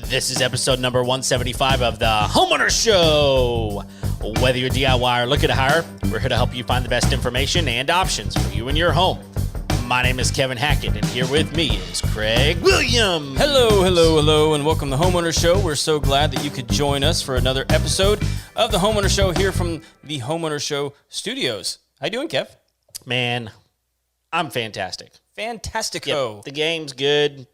This is episode number 175 of the Homeowner Show. Whether you're DIY or looking to hire, we're here to help you find the best information and options for you and your home. My name is Kevin Hackett, and here with me is Craig Williams. Hello, and welcome to the Homeowner Show. We're so glad that you could join us for another episode of the Homeowner Show here from the Homeowner Show studios. How you doing, Kev? Man, I'm fantastic. Fantastico. Yep, the game's good.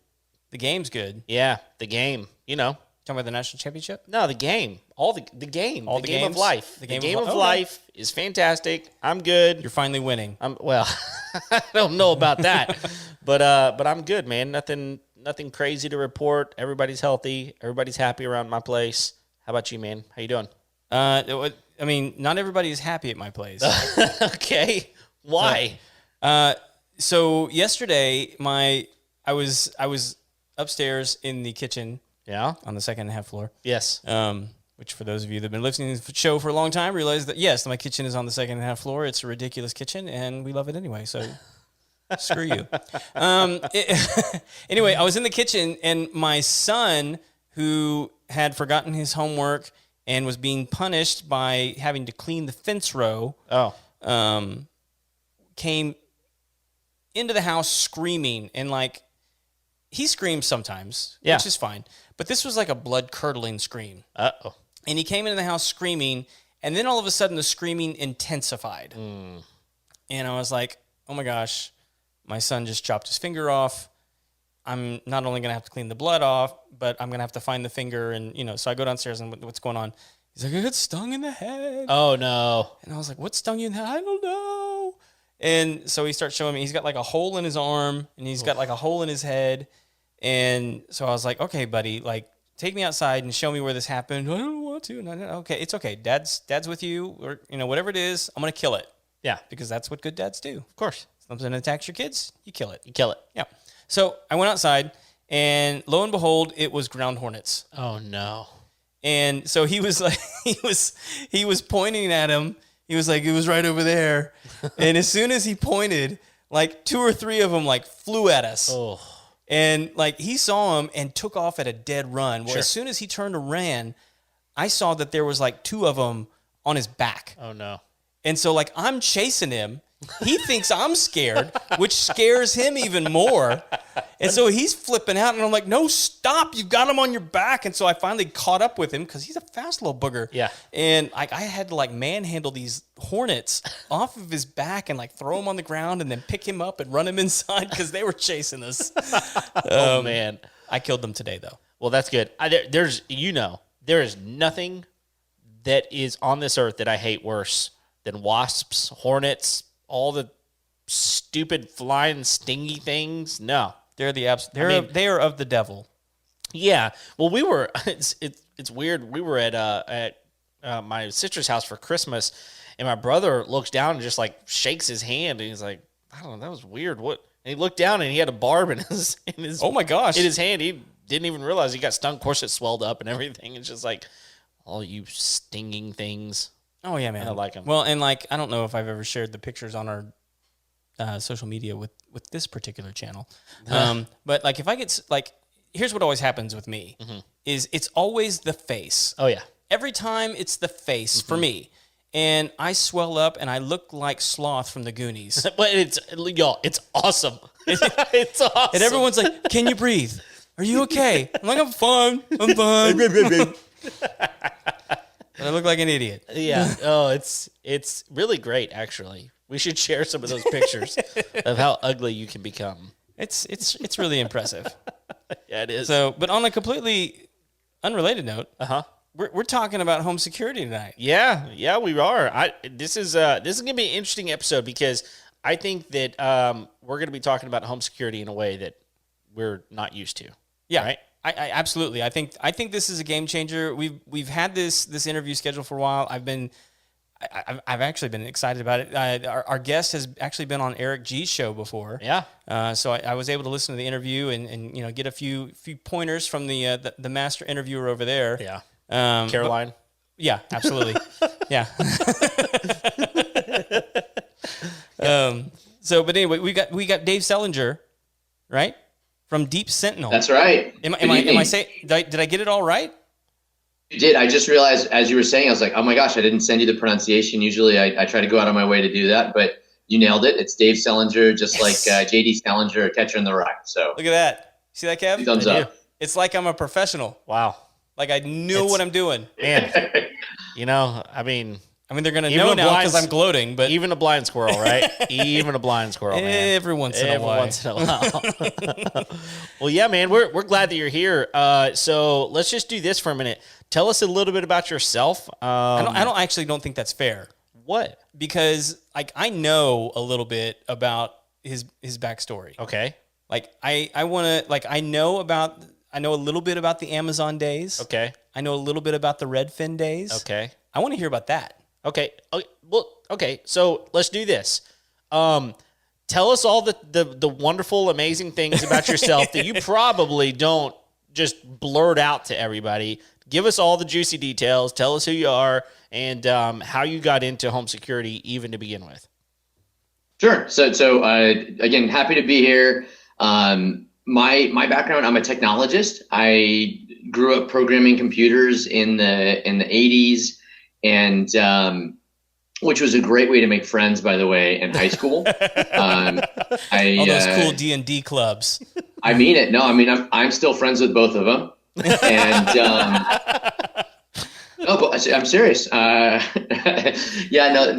The game's good. Yeah, the game, you know. Talking about the national championship? No, the game. The game. All the the game games? of life. The The game game of of li- life is fantastic. I'm good. You're finally winning. Well, I don't know about that, but I'm good, man. Nothing crazy to report. Everybody's healthy. Everybody's happy around my place. How about you, man? How you doing? I mean, not everybody is happy at my place. Okay. Why? So yesterday, I was upstairs in the kitchen Yeah. on the second and a half floor. Yes. Which for those of you that have been listening to the show for a long time realize that, yes, my kitchen is on the second and a half floor. It's a ridiculous kitchen, and we love it anyway, so screw you. Anyway, I was in the kitchen, and my son, who had forgotten his homework and was being punished by having to clean the fence row, came into the house screaming, and he screams sometimes, Yeah. which is fine. But this was like a blood-curdling scream. Uh-oh. And he came into the house screaming, and then all of a sudden the screaming intensified. And I was like, oh my gosh, my son just chopped his finger off. I'm not only going to have to clean the blood off, but I'm going to have to find the finger. And, so I go downstairs and what's going on? He's like, I got stung in the head. Oh, no. And I was like, what stung you in the head? I don't know. And so he starts showing me, he's got like a hole in his arm, and he's got like a hole in his head. And so I was like, okay, buddy, take me outside and show me where this happened. I don't want to. No, okay, it's okay. Dad's with you, or whatever it is, I'm gonna kill it. Yeah. Because that's what good dads do. Of course. Something attacks your kids, you kill it. You kill it. Yeah. So I went outside, and lo and behold, it was ground hornets. Oh, no. And so he was like, he was pointing at him. He was like, it was right over there. And as soon as he pointed, two or three of them flew at us. Oh. And he saw him and took off at a dead run. Well, Sure. as soon as he turned and ran, I saw that there was two of them on his back. Oh, no. And so I'm chasing him. He thinks I'm scared, which scares him even more. And so he's flipping out, and I'm like, no, stop. You've got him on your back. And so I finally caught up with him because he's a fast little booger. Yeah. And I had to manhandle these hornets off of his back and throw him on the ground and then pick him up and run him inside because they were chasing us. Oh, man. I killed them today, though. Well, that's good. There is nothing that is on this earth that I hate worse than wasps, hornets, all the stupid flying stingy things. No. They're they are of the devil. Yeah. Well, it's weird. We were at my sister's house for Christmas, and my brother looks down and just shakes his hand, and he's like, I don't know, that was weird. What? And he looked down, and he had a barb in his Oh my gosh. in his hand. He didn't even realize he got stung. Of course, it swelled up and everything. It's just all you stinging things. Oh yeah, man. I like 'em. Well, and I don't know if I've ever shared the pictures on our social media with this particular channel. But if I get here's what always happens with me is it's always the face. Oh yeah. Every time it's the face for me. And I swell up and I look like Sloth from the Goonies. But it's awesome. It's awesome. And everyone's like, can you breathe? Are you okay? I'm like, I'm fine. I'm fine. But I look like an idiot. Yeah. Oh, it's really great, actually. We should share some of those pictures of how ugly you can become. It's really impressive. Yeah, it is. So, but on a completely unrelated note, Uh-huh. we're talking about home security tonight. Yeah, we are. This is gonna be an interesting episode because I think that we're gonna be talking about home security in a way that we're not used to. Yeah, right? I absolutely. I think this is a game changer. We've had this interview scheduled for a while. I've actually been excited about it. Our guest has actually been on Eric G's show before. Yeah. So I was able to listen to the interview and get a few pointers from the master interviewer over there. Yeah. Caroline. Yeah, absolutely. Yeah. But anyway, we got Dave Selinger, right? from Deep Sentinel. That's right. Am I saying? Did I get it all right? You did. I just realized as you were saying, I was like, oh my gosh, I didn't send you the pronunciation. Usually I try to go out of my way to do that, but you nailed it. It's Dave Selinger, just like JD Salinger, Catcher in the Rye. So look at that. See that, Kev? Thumbs up. It's like I'm a professional. Wow. Like I knew what I'm doing. Man, I mean, they're going to know now because I'm gloating, but even a blind squirrel, right? Even a blind squirrel, man. Every once in a while. Well, yeah, man, we're glad that you're here. So let's just do this for a minute. Tell us a little bit about yourself. I don't think that's fair. What? Because I know a little bit about his backstory. Okay. I know a little bit about the Amazon days. Okay. I know a little bit about the Redfin days. Okay. I want to hear about that. Okay. Well, okay. So let's do this. Tell us all the wonderful, amazing things about yourself that you probably don't just blurt out to everybody. Give us all the juicy details. Tell us who you are and how you got into home security even to begin with. Sure. So again, happy to be here. My background, I'm a technologist. I grew up programming computers in the 80s, and which was a great way to make friends, by the way, in high school. All those cool D&D clubs. I mean it. No, I mean I'm still friends with both of them, and no, but I'm serious. Yeah, no.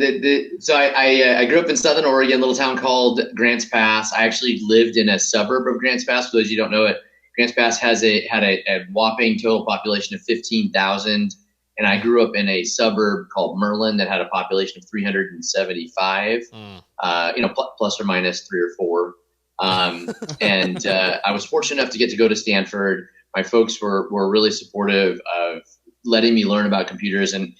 So I grew up in Southern Oregon, a little town called Grants Pass. I actually lived in a suburb of Grants Pass. For those of you who don't know it, Grants Pass had a whopping total population of 15,000, and I grew up in a suburb called Merlin that had a population of 375. Plus or minus 3 or 4. And I was fortunate enough to get to go to Stanford. My folks were really supportive of letting me learn about computers. And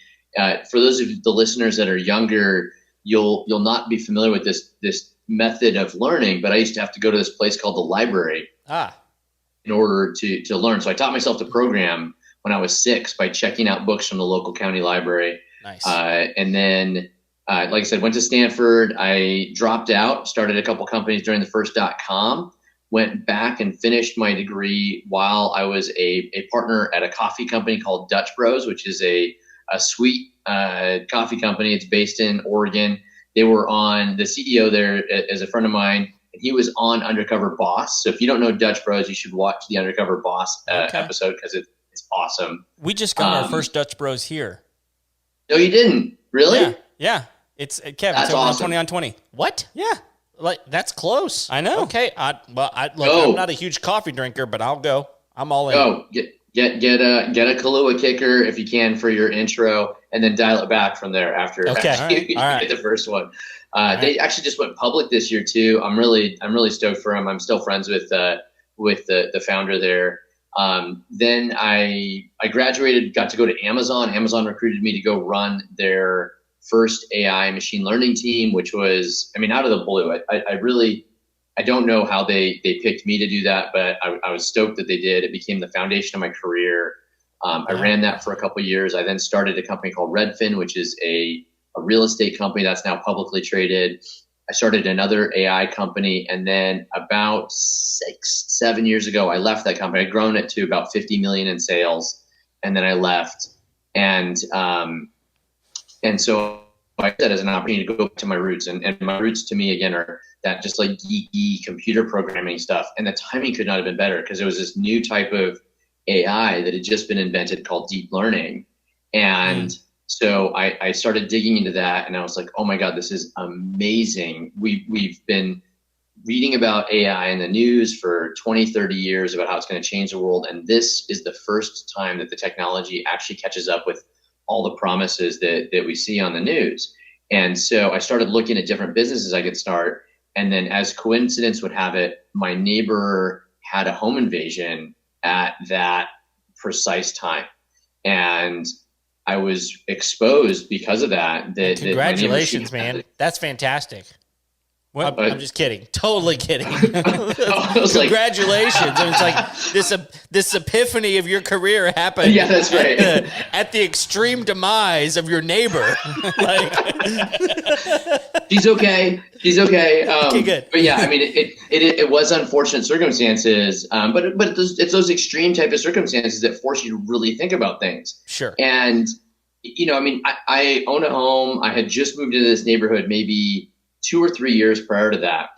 for those of the listeners that are younger, you'll not be familiar with this method of learning, but I used to have to go to this place called the library in order to learn. So I taught myself to program when I was 6 by checking out books from the local county library. Nice. And then, like I said, went to Stanford. I dropped out, started a couple companies during the first .com, went back and finished my degree while I was a partner at a coffee company called Dutch Bros, which is a sweet coffee company. It's based in Oregon. They were on, the CEO there is a friend of mine, and he was on Undercover Boss. So if you don't know Dutch Bros, you should watch the Undercover Boss episode because it's awesome. We just got our first Dutch Bros here. No, you didn't? Really? Yeah. It's Kevin. That's it's awesome. 20 on 20. What? Yeah. Like, that's close. I know. Okay. I'm not a huge coffee drinker, but I'll go. I'm all in. Go get a Kahlua kicker if you can for your intro, and then dial it back from there after you get the first one. They actually just went public this year too. I'm really stoked for them. I'm still friends with the founder there. Then I graduated, got to go to Amazon. Amazon recruited me to go run their first AI machine learning team, which was, out of the blue. I don't know how they picked me to do that, but I was stoked that they did. It became the foundation of my career. I ran that for a couple of years. I then started a company called Redfin, which is a real estate company that's now publicly traded. I started another AI company, and then about 6-7 years ago, I left that company. I'd grown it to about 50 million in sales, and then I left. And so I did that as an opportunity to go back to my roots. And my roots to me, again, are that just like geeky computer programming stuff. And the timing could not have been better because there was this new type of AI that had just been invented called deep learning. And so I started digging into that, and I was like, oh my God, this is amazing. We've been reading about AI in the news for 20, 30 years about how it's going to change the world. And this is the first time that the technology actually catches up with all the promises that we see on the news. And so I started looking at different businesses I could start. And then, as coincidence would have it, my neighbor had a home invasion at that precise time. And I was exposed because of that. Congratulations, man. That's fantastic. I'm just kidding. Totally kidding. Congratulations. I mean, it's like this epiphany of your career happened. Yeah, that's right. At the extreme demise of your neighbor. She's okay. Okay, good. But yeah, I mean, it was unfortunate circumstances, but it's those extreme type of circumstances that force you to really think about things. Sure. And, I mean, I own a home. I had just moved into this neighborhood maybe 2 or 3 years prior to that.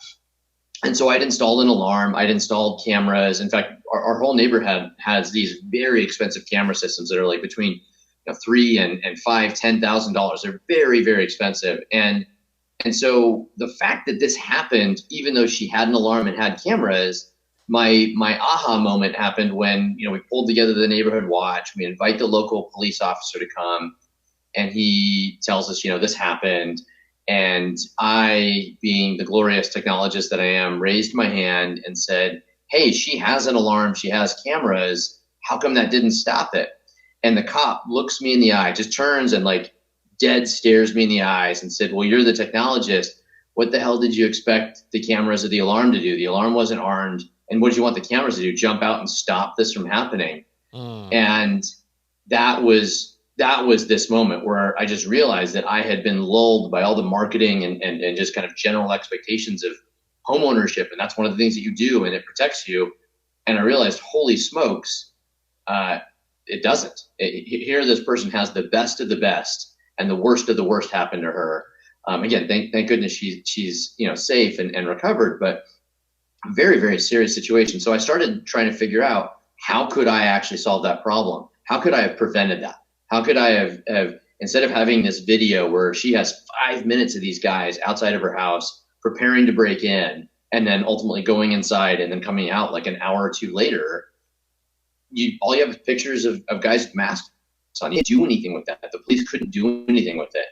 And so I'd installed an alarm. I'd installed cameras. In fact, our whole neighborhood has these very expensive camera systems that are like between $3,000 and $5,000-$10,000. They're very, very expensive. And so the fact that this happened, even though she had an alarm and had cameras, my aha moment happened when, we pulled together the neighborhood watch. We invite the local police officer to come, and he tells us, this happened. And I, being the glorious technologist that I am, raised my hand and said, hey, she has an alarm. She has cameras. How come that didn't stop it? And the cop looks me in the eye, just turns and dead stares me in the eyes and said, well, you're the technologist. What the hell did you expect the cameras or the alarm to do? The alarm wasn't armed. And what did you want the cameras to do? Jump out and stop this from happening. And that was this moment where I just realized that I had been lulled by all the marketing and just kind of general expectations of home ownership. And that's one of the things that you do, and it protects you. And I realized, holy smokes, it doesn't. Here, this person has the best of the best, and the worst of the worst happened to her. Again, thank goodness she's safe and recovered, but very, very serious situation. So I started trying to figure out, how could I actually solve that problem? How could I have prevented that? How could I have instead of having this video where she has 5 minutes of these guys outside of her house preparing to break in, and then ultimately going inside and then coming out like an hour or two later, all you have is pictures of guys with masks on. You didn't do anything with that. The police couldn't do anything with it.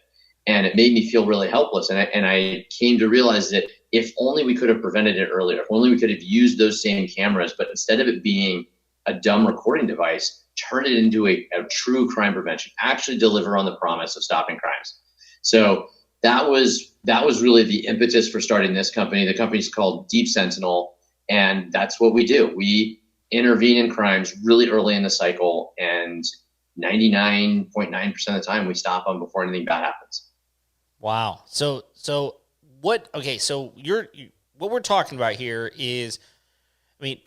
And it made me feel really helpless. And I came to realize that if only we could have prevented it earlier, if only we could have used those same cameras, but instead of it being a dumb recording device, turn it into a true crime prevention, actually deliver on the promise of stopping crimes. So that was really the impetus for starting this company. The company's called Deep Sentinel, and that's what we do. We intervene in crimes really early in the cycle, and 99.9% of the time we stop them before anything bad happens. Wow. So what we're talking about here is, I mean,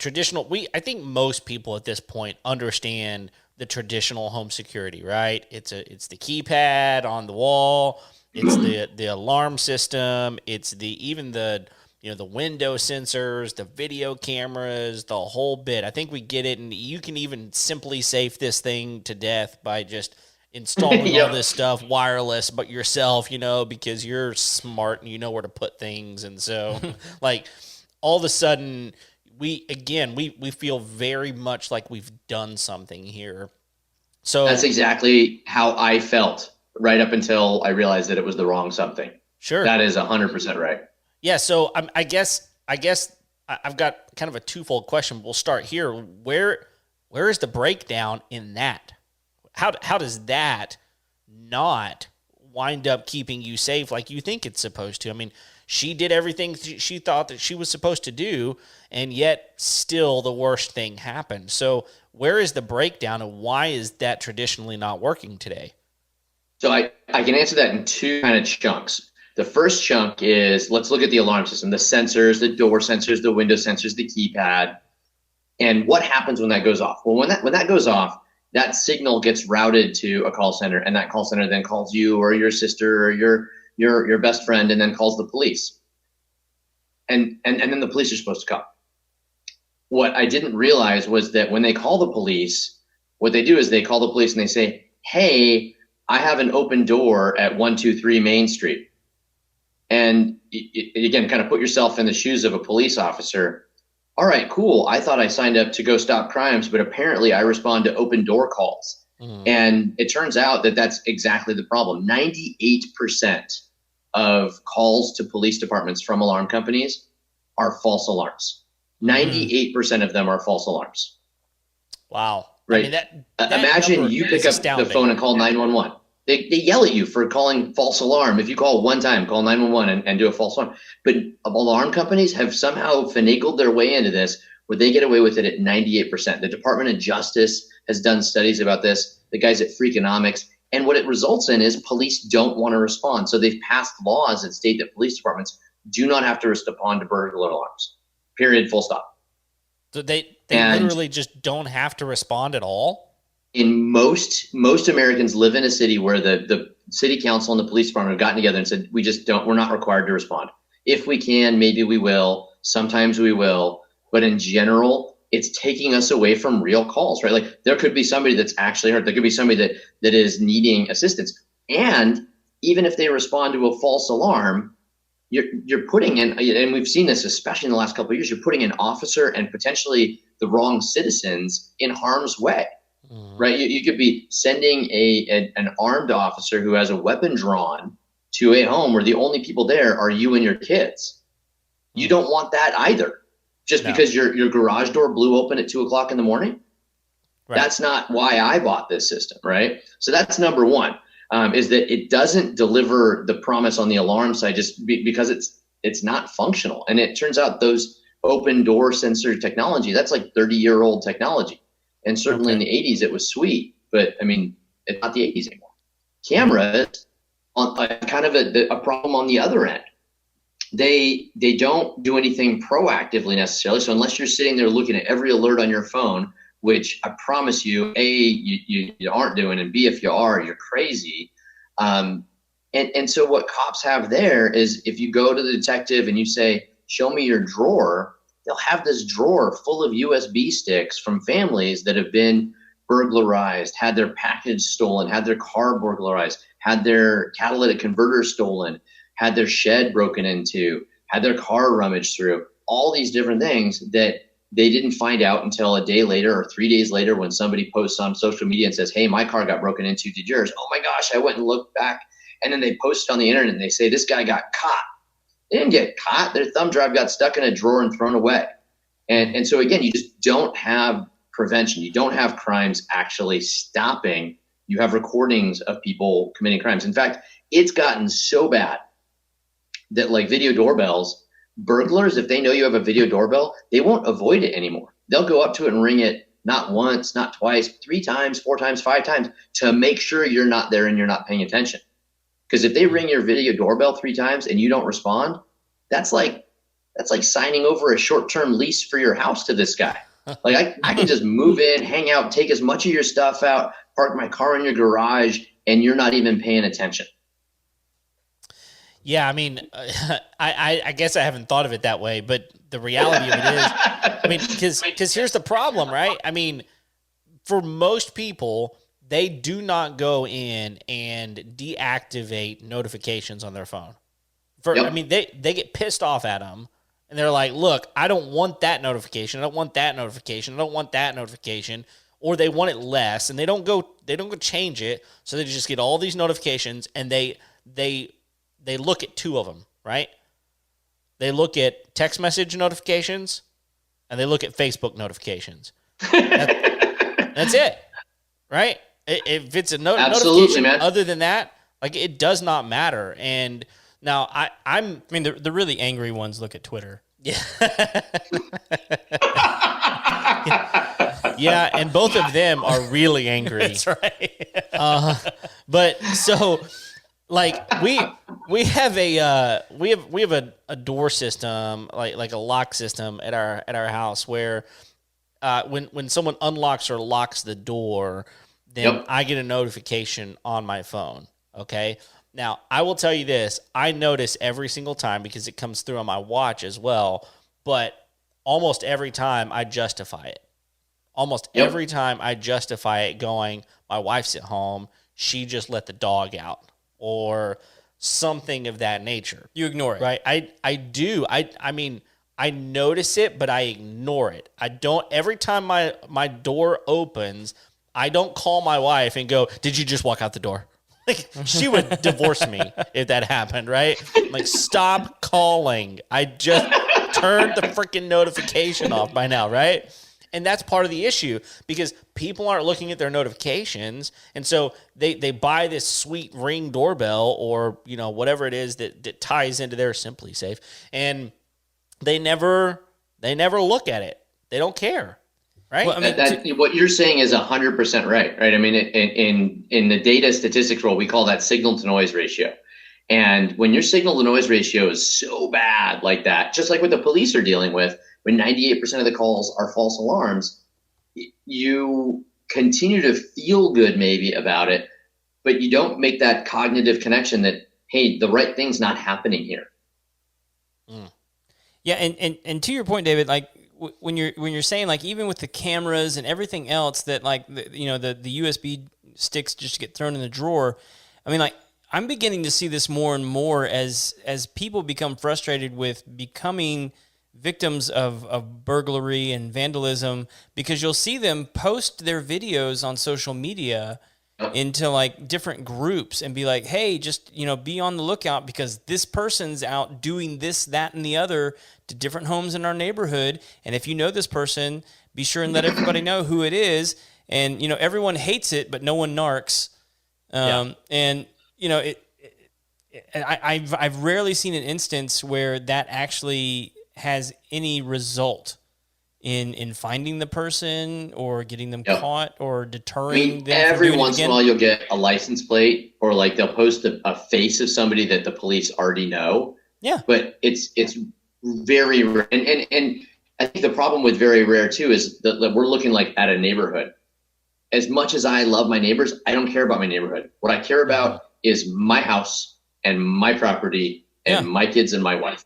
I think most people at this point understand the traditional home security, right? It's the keypad on the wall, it's the alarm system, it's even the window sensors, the video cameras, the whole bit. I think we get it, and you can even simply safe this thing to death by just installing all this stuff wireless, but yourself, because you're smart and you know where to put things. And so all of a sudden we feel very much like we've done something here. So that's exactly how I felt right up until I realized that it was the wrong something. Sure. That is 100% right. Yeah. So I guess I've got kind of a twofold question. We'll start here. Where is the breakdown in that? How does that not wind up keeping you safe like you think it's supposed to? I mean, she did everything she thought that she was supposed to do, and yet still the worst thing happened. So where is the breakdown, and why is that traditionally not working today? So I can answer that in two kind of chunks. The first chunk is, let's look at the alarm system, the sensors, the door sensors, the window sensors, the keypad, and what happens when that goes off. Well, when that goes off, that signal gets routed to a call center, and that call center then calls you or your sister or your best friend, and then calls the police. And then the police are supposed to come. What I didn't realize was that when they call the police, what they do is they call the police and they say, hey, I have an open door at 123 Main Street. And again, kind of put yourself in the shoes of a police officer. All right, cool. I thought I signed up to go stop crimes, but apparently I respond to open door calls. And it turns out that that's exactly the problem. 98% of calls to police departments from alarm companies are false alarms. 98% of them are false alarms. Wow. Right. I mean, that imagine you pick up the phone and call 911. They yell at you for calling false alarm. If you call one time, call 911 and do a false alarm. But alarm companies have somehow finagled their way into this where they get away with it at 98%. The Department of Justice has done studies about this, the guys at Freakonomics. And what it results in is police don't want to respond. So they've passed laws that state that police departments do not have to respond to burglar alarms. Period. Full stop. So they literally just don't have to respond at all? In most Americans live in a city where the city council and the police department have gotten together and said, we're not required to respond. If we can, maybe we will. Sometimes we will. But in general, it's taking us away from real calls, right? Like there could be somebody that's actually hurt. There could be somebody that is needing assistance. And even if they respond to a false alarm, you're putting in, and we've seen this especially in the last couple of years, you're putting an officer and potentially the wrong citizens in harm's way. Right, you could be sending an armed officer who has a weapon drawn to a home where the only people there are you and your kids. You don't want that either. Just because your garage door blew open at 2:00 in the morning. Right. That's not why I bought this system, right? So that's number one, is that it doesn't deliver the promise on the alarm side just because it's not functional. And it turns out those open door sensor technology, that's like 30-year-old technology. And certainly in the 80s, it was sweet, but I mean, it's not the 80s anymore. Cameras, on kind of a problem on the other end. They don't do anything proactively necessarily. So unless you're sitting there looking at every alert on your phone, which I promise you, A, you aren't doing, and B, if you are, you're crazy. And so what cops have there is if you go to the detective and you say, show me your drawer, they'll have this drawer full of USB sticks from families that have been burglarized, had their package stolen, had their car burglarized, had their catalytic converter stolen, had their shed broken into, had their car rummaged through, all these different things that they didn't find out until a day later or 3 days later when somebody posts on social media and says, hey, my car got broken into, did yours? Oh my gosh, I went and looked back. And then they post on the internet and they say, this guy got caught. They didn't get caught. Their thumb drive got stuck in a drawer and thrown away. And so, again, you just don't have prevention. You don't have crimes actually stopping. You have recordings of people committing crimes. In fact, it's gotten so bad that like video doorbells, burglars, if they know you have a video doorbell, they won't avoid it anymore. They'll go up to it and ring it not once, not twice, 3 times, 4 times, 5 times to make sure you're not there and you're not paying attention. Because if they ring your video doorbell 3 times and you don't respond, that's like signing over a short-term lease for your house to this guy. Like I can just move in, hang out, take as much of your stuff out, park my car in your garage, and you're not even paying attention. Yeah, I mean, I guess I haven't thought of it that way, but the reality of it is, I mean, because here's the problem, right? I mean, for most people, they do not go in and deactivate notifications on their phone. I mean, they get pissed off at them, and they're like, look, I don't want that notification. I don't want that notification. I don't want that notification. Or they want it less, and they don't go change it, so they just get all these notifications, and they look at 2 of them, right? They look at text message notifications, and they look at Facebook notifications. That's it, right? If it's a notification, man. Other than that, like it does not matter. And now I mean, the really angry ones look at Twitter. Yeah. Yeah, and both of them are really angry. That's right. But so, like we have a door system, like a lock system at our house where when someone unlocks or locks the door, then I get a notification on my phone. Okay. Now, I will tell you this. I notice every single time because it comes through on my watch as well, but almost every time I justify it. Almost every time I justify it going, my wife's at home, she just let the dog out or something of that nature. You ignore it. Right? I do. I mean, I notice it, but I ignore it. I don't. Every time my door opens, I don't call my wife and go, did you just walk out the door? Like, she would divorce me if that happened, right? Like, stop calling. I just turned the freaking notification off by now, right? And that's part of the issue because people aren't looking at their notifications. And so they buy this sweet Ring doorbell or, whatever it is that ties into their Simply Safe. And they never look at it. They don't care. Right. Well, what you're saying is 100% right. I mean, in the data statistics world, we call that signal to noise ratio. And when your signal to noise ratio is so bad like that, just like what the police are dealing with, when 98% of the calls are false alarms, you continue to feel good maybe about it, but you don't make that cognitive connection that, hey, the right thing's not happening here. Yeah, and to your point, David, like when you're saying like even with the cameras and everything else that like the USB sticks just get thrown in the drawer, I mean like I'm beginning to see this more and more as people become frustrated with becoming victims of burglary and vandalism, because you'll see them post their videos on social media into like different groups and be like, hey, just, be on the lookout because this person's out doing this, that, and the other to different homes in our neighborhood. And if you know this person, be sure and let everybody know who it is. And, everyone hates it, but no one narcs. And, I've rarely seen an instance where that actually has any result in finding the person or getting them caught or deterring them. Every once in a while you'll get a license plate or like they'll post a face of somebody that the police already know. Yeah. But it's very rare. And I think the problem with very rare too is that we're looking like at a neighborhood. As much as I love my neighbors, I don't care about my neighborhood. What I care about is my house and my property and my kids and my wife.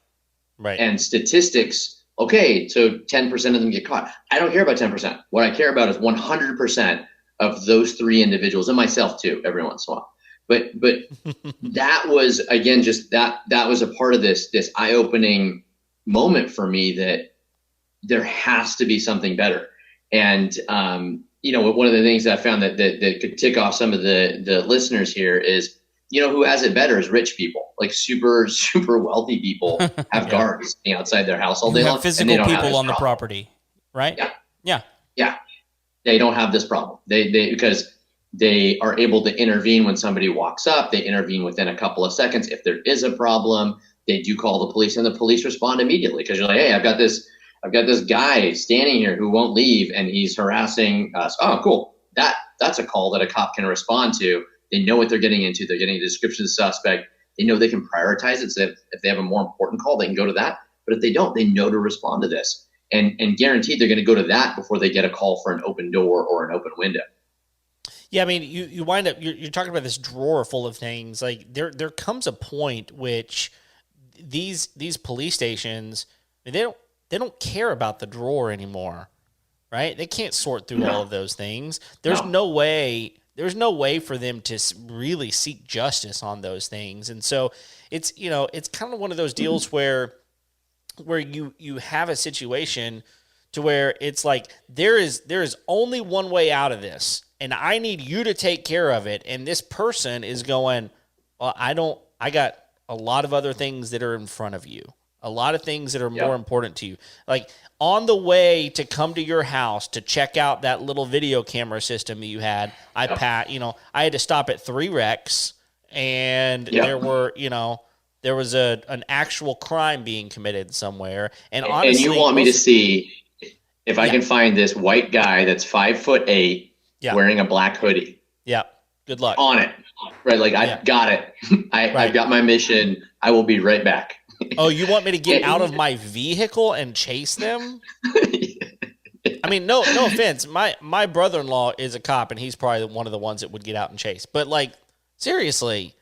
Right. And statistics, okay, so 10% of them get caught. I don't care about 10%. What I care about is 100% of those three individuals, and myself too, every once in a while. But that was, again, just that was a part of this eye-opening moment for me that there has to be something better. And, one of the things that I found that could tick off some of the listeners here is, who has it better is rich people, like super, super wealthy people have guards outside their house all day long. Physical people on the property, right? Yeah. They don't have this problem. Because they are able to intervene when somebody walks up. They intervene within a couple of seconds. If there is a problem, they do call the police and the police respond immediately. Because you're like, hey, I've got this guy standing here who won't leave and he's harassing us. Oh, cool. That's a call that a cop can respond to. They know what they're getting into. They're getting a description of the suspect. They know they can prioritize it. So if they have a more important call, they can go to that. But if they don't, they know to respond to this. And guaranteed they're going to go to that before they get a call for an open door or an open window. Yeah, I mean, you wind up, you're talking about this drawer full of things. Like there comes a point which these police stations, they don't care about the drawer anymore, right? They can't sort through all of those things. There's no way for them to really seek justice on those things. And so it's kind of one of those deals where you have a situation to where it's like there is only one way out of this, and I need you to take care of it. And this person is going, well, I got a lot of other things that are in front of you. A lot of things that are more important to you. Like on the way to come to your house to check out that little video camera system that you had, I had to stop at 3 wrecks, and there was an actual crime being committed somewhere. And honestly, and you want me to see if I can find this white guy that's 5'8", wearing a black hoodie. Yeah. Good luck. On it. Right. Like I got it. I've got my mission. I will be right back. Oh, you want me to get out of my vehicle and chase them? I mean, no offense. My brother-in-law is a cop, and he's probably one of the ones that would get out and chase. But like, seriously,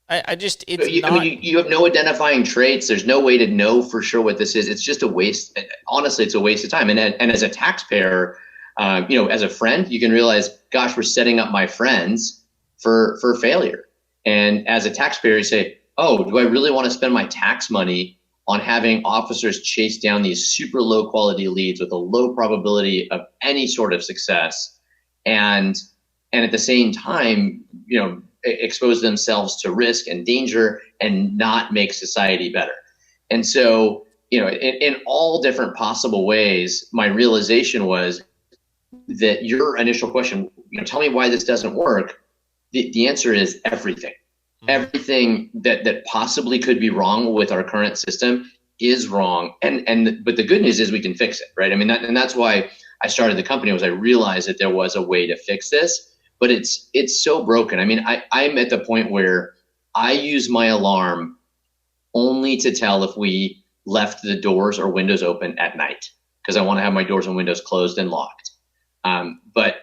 you have no identifying traits. There's no way to know for sure what this is. It's just a waste. Honestly, it's a waste of time. And as a taxpayer, as a friend, you can realize, gosh, we're setting up my friends for failure. And as a taxpayer, you say, oh, do I really want to spend my tax money on having officers chase down these super low quality leads with a low probability of any sort of success, and at the same time, expose themselves to risk and danger and not make society better? And so, in all different possible ways, my realization was that your initial question, tell me why this doesn't work. The answer is everything. Everything that possibly could be wrong with our current system is wrong. But the good news is we can fix it, right? I mean, that's why I started the company, was I realized that there was a way to fix this, but it's so broken. I mean, I'm at the point where I use my alarm only to tell if we left the doors or windows open at night, because I want to have my doors and windows closed and locked. But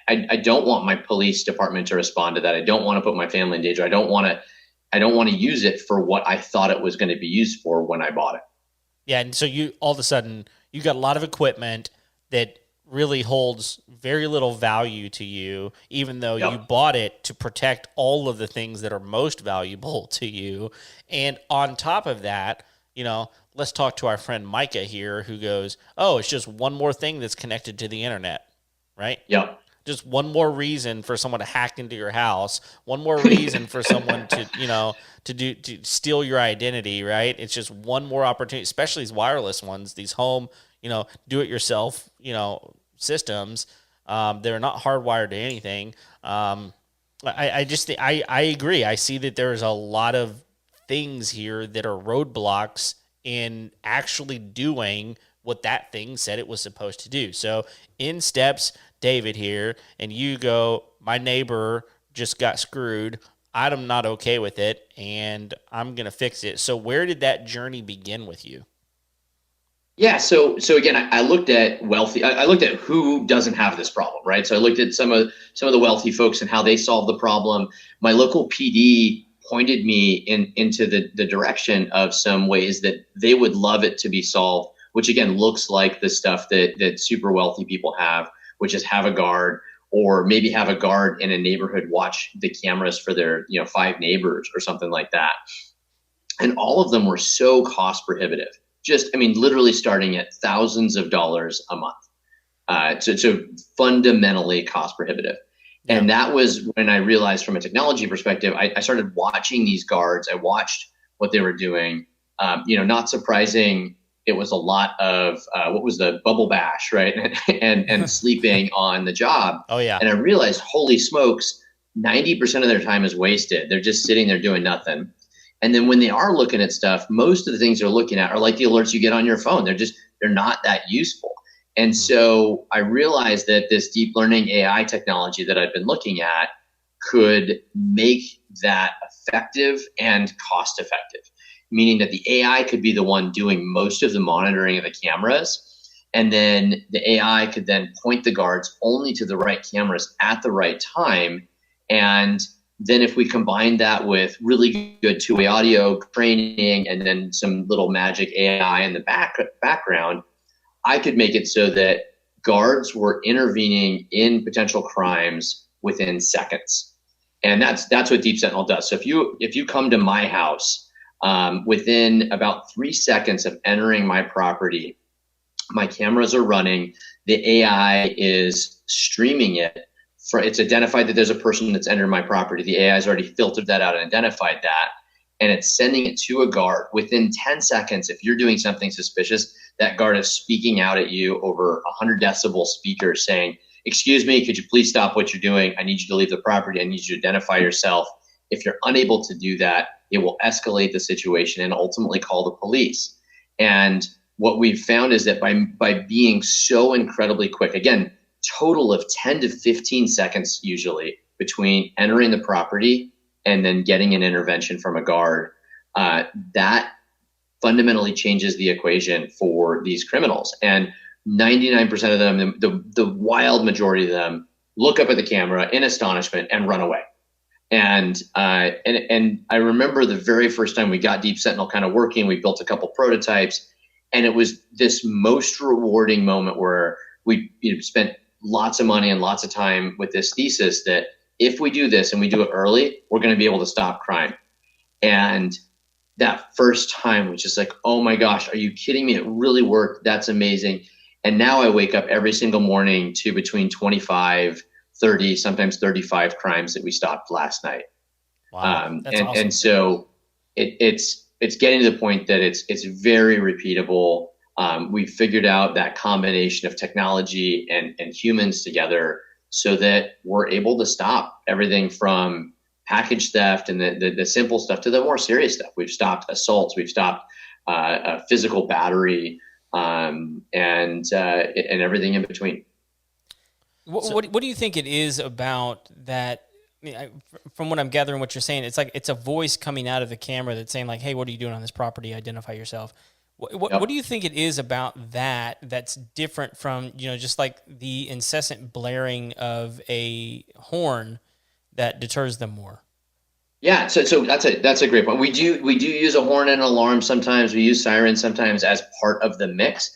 I don't want my police department to respond to that. I don't want to put my family in danger. I don't want to use it for what I thought it was going to be used for when I bought it. Yeah, and so you all of a sudden you got a lot of equipment that really holds very little value to you, even though you bought it to protect all of the things that are most valuable to you. And on top of that, let's talk to our friend Micah here, who goes, "Oh, it's just one more thing that's connected to the internet." Right? Yeah. Just one more reason for someone to hack into your house, one more reason for someone to, to steal your identity, right? It's just one more opportunity, especially these wireless ones, these home, do it yourself, systems. They're not hardwired to anything. I just think I agree. I see that there's a lot of things here that are roadblocks in actually doing what that thing said it was supposed to do. So in steps David here, and you go, my neighbor just got screwed. I'm not okay with it, and I'm going to fix it. So where did that journey begin with you? Yeah. So again, I looked at wealthy. I looked at who doesn't have this problem, right? So I looked at some of the wealthy folks and how they solved the problem. My local PD pointed me into the direction of some ways that they would love it to be solved, which again looks like the stuff that super wealthy people have, which is have a guard, or maybe have a guard in a neighborhood watch the cameras for their 5 neighbors or something like that. And all of them were so cost prohibitive. Literally starting at thousands of dollars a month. So fundamentally cost prohibitive. Yeah. And that was when I realized, from a technology perspective, I started watching these guards. I watched what they were doing. Not surprising, it was a lot of what was the bubble bash, right? and sleeping on the job. Oh yeah. And I realized, holy smokes, 90% of their time is wasted. They're just sitting there doing nothing. And then when they are looking at stuff, most of the things they're looking at are like the alerts you get on your phone. They're not that useful. And so I realized that this deep learning AI technology that I've been looking at could make that effective and cost effective, meaning that the AI could be the one doing most of the monitoring of the cameras. And then the AI could then point the guards only to the right cameras at the right time. And then if we combine that with really good two-way audio training and then some little magic AI in the background, I could make it so that guards were intervening in potential crimes within seconds. And that's what Deep Sentinel does. So if you come to my house, within about 3 seconds of entering my property, my cameras are running, the AI is streaming it. It's identified that there's a person that's entered my property. The AI has already filtered that out and identified that. And it's sending it to a guard. Within 10 seconds, if you're doing something suspicious, that guard is speaking out at you over 100 decibel speakers saying, "Excuse me, could you please stop what you're doing? I need you to leave the property. I need you to identify yourself." If you're unable to do that, it will escalate the situation and ultimately call the police. And what we've found is that by being so incredibly quick, again, total of 10 to 15 seconds usually between entering the property and then getting an intervention from a guard, that fundamentally changes the equation for these criminals. And 99% of them, the wild majority of them, look up at the camera in astonishment and run away. And I remember the very first time we got Deep Sentinel kind of working, we built a couple prototypes, and it was this most rewarding moment where we spent lots of money and lots of time with this thesis that if we do this and we do it early, we're going to be able to stop crime. And that first time was just like, oh my gosh, are you kidding me? It really worked. That's amazing. And now I wake up every single morning to between 25, 30, sometimes 35 crimes that we stopped last night. Wow. That's awesome. And so it's getting to the point that it's very repeatable. We figured out that combination of technology and humans together so that we're able to stop everything from package theft and the simple stuff to the more serious stuff. We've stopped assaults, we've stopped physical battery, and everything in between. What do you think it is about that? I mean, from what I'm gathering, what you're saying, it's like it's a voice coming out of the camera that's saying like, "Hey, what are you doing on this property? Identify yourself." What do you think it is about that that's different from, just like the incessant blaring of a horn that deters them more? Yeah, so that's a great point. We do use a horn and an alarm sometimes. We use sirens sometimes as part of the mix.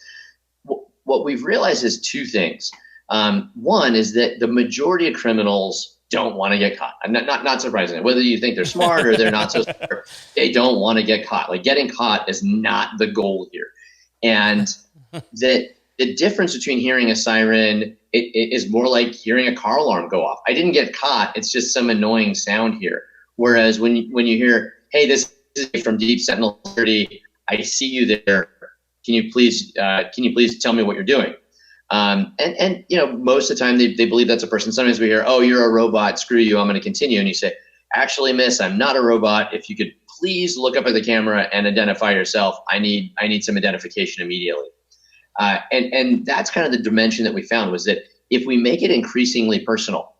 What we've realized is two things. One is that the majority of criminals don't want to get caught. Not surprisingly, whether you think they're smart or they're not so smart, they don't want to get caught. Like, getting caught is not the goal here. And the difference between hearing a siren, it is more like hearing a car alarm go off. I didn't get caught. It's just some annoying sound here. Whereas when you hear, "Hey, this is from Deep Sentinel 30, I see you there. Can you please tell me what you're doing?" And most of the time they believe that's a person. Sometimes we hear, "Oh, you're a robot, screw you, I'm going to continue." And you say, "Actually, miss, I'm not a robot. If you could please look up at the camera and identify yourself. I need some identification immediately." And that's kind of the dimension that we found, was that if we make it increasingly personal,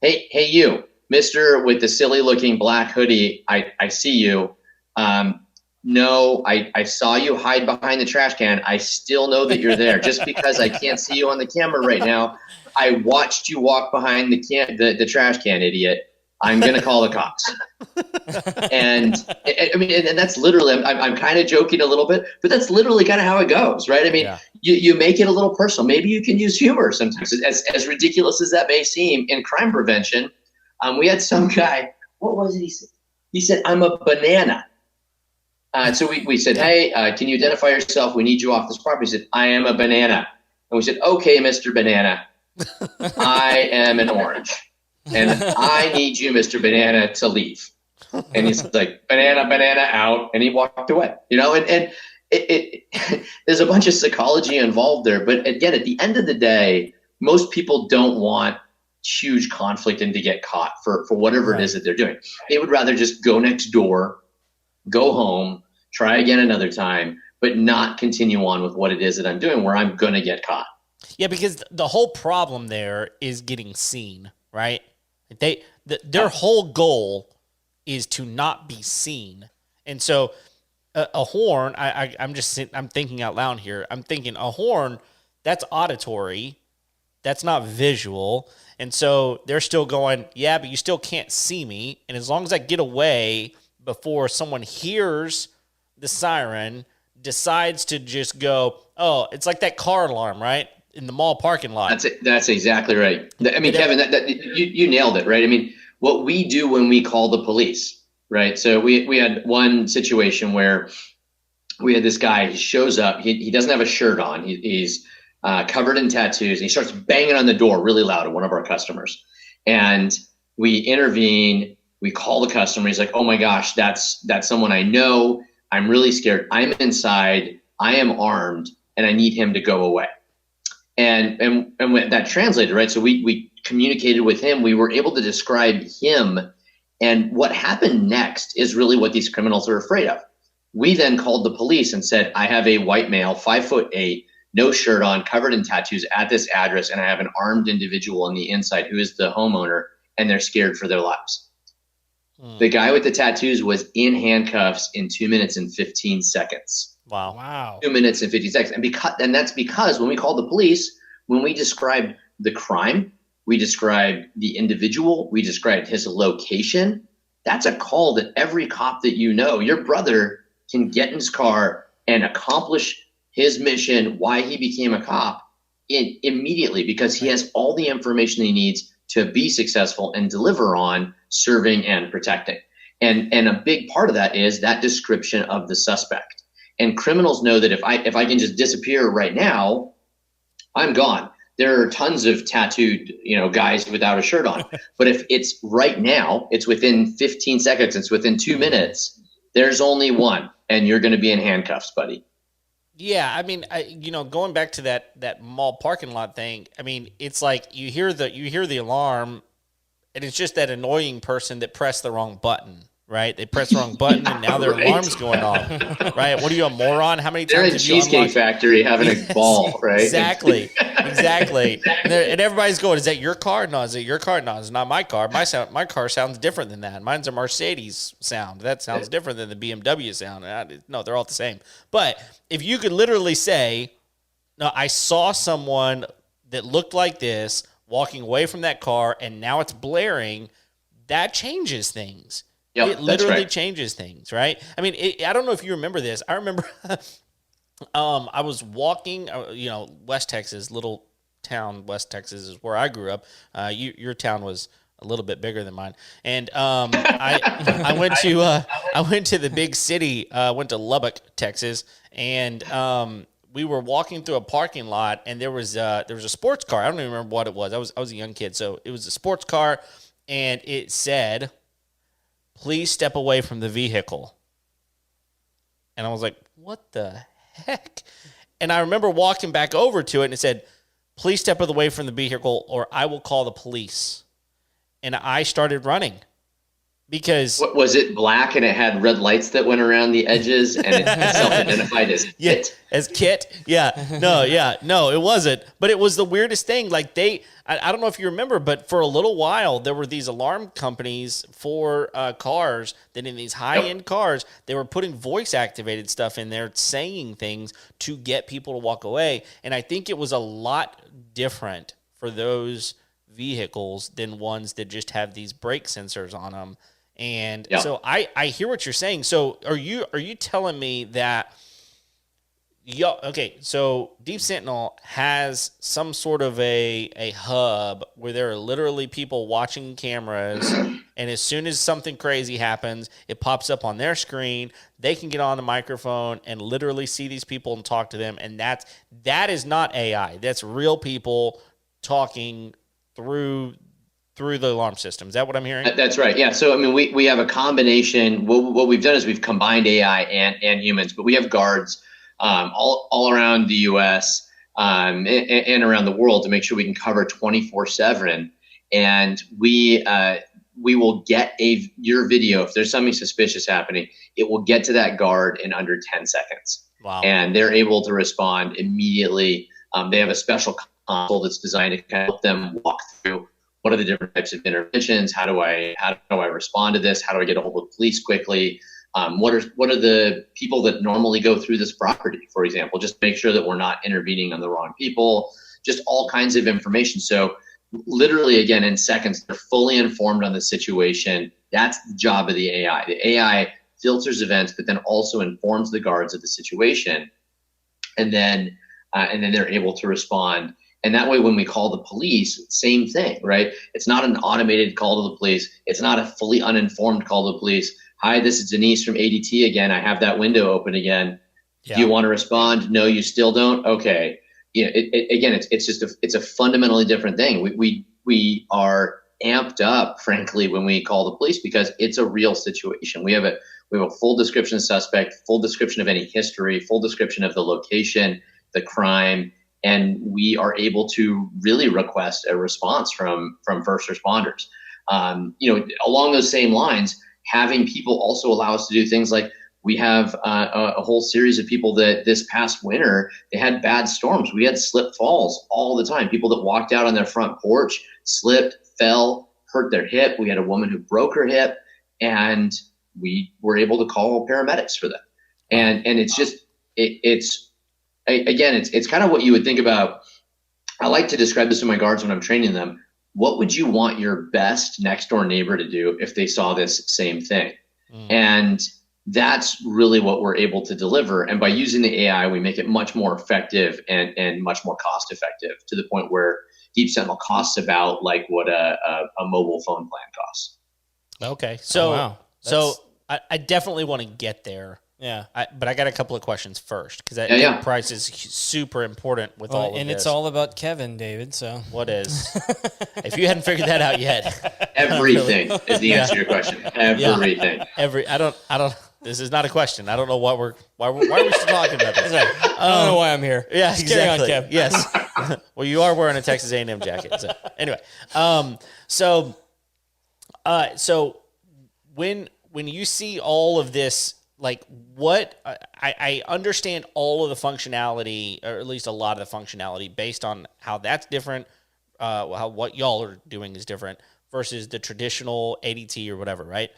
hey you, Mister with the silly looking black hoodie, I see you. No, I saw you hide behind the trash can. I still know that you're there. Just because I can't see you on the camera right now, I watched you walk behind the trash can, idiot. I'm going to call the cops. And I mean, and that's literally, I'm kind of joking a little bit, but that's literally kind of how it goes, right? I mean, you make it a little personal. Maybe you can use humor sometimes, as ridiculous as that may seem in crime prevention. We had some guy, what was it he said? He said, "I'm a banana." So we said, "Hey, can you identify yourself? We need you off this property." He said, "I am a banana." And we said, "Okay, Mr. Banana, I am an orange. And I need you, Mr. Banana, to leave." And he's like, banana out. And he walked away, and there's a bunch of psychology involved there. But again, at the end of the day, most people don't want huge conflict and to get caught for whatever it is that they're doing. They would rather just go next door, go home, try again another time, but not continue on with what it is that I'm doing where I'm going to get caught. Yeah, because the whole problem there is getting seen, right? Their whole goal is to not be seen. And so a horn, I'm thinking out loud here. I'm thinking a horn, that's auditory. That's not visual. And so they're still going, yeah, but you still can't see me. And as long as I get away before someone hears the siren, decides to just go, oh, it's like that car alarm, right? In the mall parking lot. That's exactly right. I mean, Kevin, you nailed it, right? I mean, what we do when we call the police, right? So we had one situation where we had this guy, he shows up, he doesn't have a shirt on. He's covered in tattoos, and he starts banging on the door really loud at one of our customers. And we intervene, we call the customer. He's like, "Oh my gosh, that's someone I know. I'm really scared. I'm inside. I am armed, and I need him to go away." And when that translated, right? So we communicated with him. We were able to describe him, and what happened next is really what these criminals are afraid of. We then called the police and said, "I have a white male, 5'8", no shirt on, covered in tattoos at this address, and I have an armed individual on the inside who is the homeowner, and they're scared for their lives." The guy with the tattoos was in handcuffs in 2 minutes and 15 seconds. Wow. 2 minutes and 15 seconds. And that's because when we called the police, when we described the crime, we described the individual, we described his location. That's a call that every cop that your brother can get in his car and accomplish his mission, why he became a cop, immediately, because he has all the information he needs to be successful and deliver on serving and protecting. And a big part of that is that description of the suspect. And criminals know that if I can just disappear right now, I'm gone. There are tons of tattooed, guys without a shirt on. But if it's right now, it's within 15 seconds, it's within 2 minutes, there's only one, and you're going to be in handcuffs, buddy. Yeah, I mean, going back to that mall parking lot thing. I mean, it's like you hear the alarm, and it's just that annoying person that pressed the wrong button. Right? They press the wrong button, and now their alarm's going off. Right? What are you, a moron? How many times they're in Cheesecake Factory having a ball, right? Exactly. And everybody's going, "Is that your car? No, is it your car? No, it's not my car. My car sounds different than that. Mine's a Mercedes sound. That sounds different than the BMW sound." No, they're all the same. But if you could literally say, "No, I saw someone that looked like this walking away from that car, and now it's blaring," that changes things. Yep, it literally changes things, right? I mean, I don't know if you remember this. I remember I was walking, West Texas, little town, West Texas is where I grew up. Your town was a little bit bigger than mine. And I went to the big city, went to Lubbock, Texas, and we were walking through a parking lot, and there was a sports car. I don't even remember what it was. I was a young kid, so it was a sports car, and it said, "Please step away from the vehicle." And I was like, what the heck? And I remember walking back over to it, and it said, "Please step away from the vehicle or I will call the police." And I started running because... What, was it black and it had red lights that went around the edges and it's self-identified as Kit? As Kit? Yeah. No, it wasn't. But it was the weirdest thing. Like I don't know if you remember, but for a little while, there were these alarm companies for cars that in these high-end cars, they were putting voice-activated stuff in there, saying things to get people to walk away. And I think it was a lot different for those vehicles than ones that just have these brake sensors on them. And so I hear what you're saying. So are you telling me that... Okay, so Deep Sentinel has some sort of a hub where there are literally people watching cameras, and as soon as something crazy happens, it pops up on their screen. They can get on the microphone and literally see these people and talk to them, and that is not AI. That's real people talking through the alarm system. Is that what I'm hearing? That's right. Yeah. So, I mean, we have a combination. What we've done is we've combined AI and humans, but we have guards all around the U.S. And around the world to make sure we can cover 24/7. And we will get your video. If there's something suspicious happening, it will get to that guard in under 10 seconds. Wow. And they're able to respond immediately. They have a special console that's designed to kind of help them walk through what are the different types of interventions. How do I respond to this? How do I get a hold of the police quickly? What are the people that normally go through this property, for example, just make sure that we're not intervening on the wrong people, just all kinds of information. So literally, again, in seconds, they're fully informed on the situation. That's the job of the AI. The AI filters events, but then also informs the guards of the situation. And then they're able to respond. And that way, when we call the police, same thing, right? It's not an automated call to the police. It's not a fully uninformed call to the police. "Hi, this is Denise from ADT again. I have that window open again. Yeah. Do you want to respond? No, you still don't? Okay." It's a fundamentally different thing. We are amped up, frankly, when we call the police because it's a real situation. We have a full description of suspect, full description of any history, full description of the location, the crime, and we are able to really request a response from first responders. Along those same lines, having people also allow us to do things like we have a whole series of people that this past winter, they had bad storms. We had slip falls all the time. People that walked out on their front porch, slipped, fell, hurt their hip. We had a woman who broke her hip, and we were able to call paramedics for them. And it's just, it's kind of what you would think about. I like to describe this to my guards when I'm training them. What would you want your best next door neighbor to do if they saw this same thing? And that's really what we're able to deliver. And by using the AI, we make it much more effective and much more cost effective to the point where Deep Sentinel costs about like what a mobile phone plan costs. Okay. So, I definitely want to get there. Yeah. But I got a couple of questions first because I think price is super important with all of this. And it's all about Kevin, David. So what is? If you hadn't figured that out yet. Everything is the answer to your question. Everything. I don't This is not a question. I don't know why are we still talking about this? I don't know why I'm here. Yeah, Just exactly. Carry on, Kev. Yes. Well, you are wearing a Texas A&M jacket. So anyway, so when you see all of this, like what I understand all of the functionality, or at least a lot of the functionality, based on how that's different, how what y'all are doing is different versus the traditional ADT or whatever, right?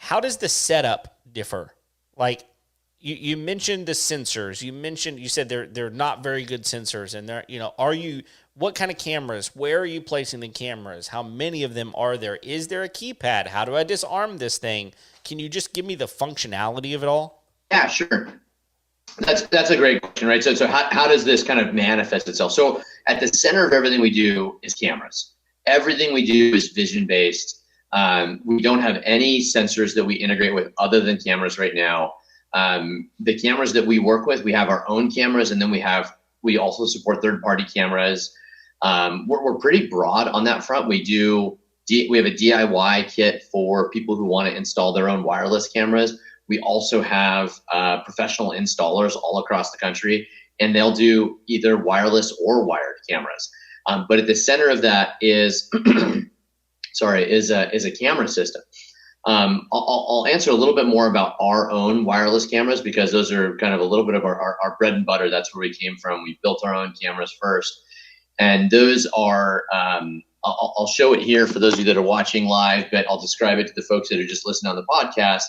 How does the setup differ? Like you mentioned the sensors. You said they're not very good sensors, and what kind of cameras? Where are you placing the cameras? How many of them are there? Is there a keypad? How do I disarm this thing? Can you just give me the functionality of it all? Yeah, sure. That's a great question, right? So how does this kind of manifest itself? So at the center of everything we do is cameras. Everything we do is vision based. We don't have any sensors that we integrate with other than cameras right now. The cameras that we work with, we have our own cameras, and then we also support third-party cameras. We're pretty broad on that front. We have a DIY kit for people who want to install their own wireless cameras. We also have professional installers all across the country, and they'll do either wireless or wired cameras. But at the center of that is is a camera system. I'll answer a little bit more about our own wireless cameras, because those are kind of a little bit of our bread and butter. That's where we came from. We built our own cameras first. And those are, I'll show it here for those of you that are watching live, but I'll describe it to the folks that are just listening on the podcast.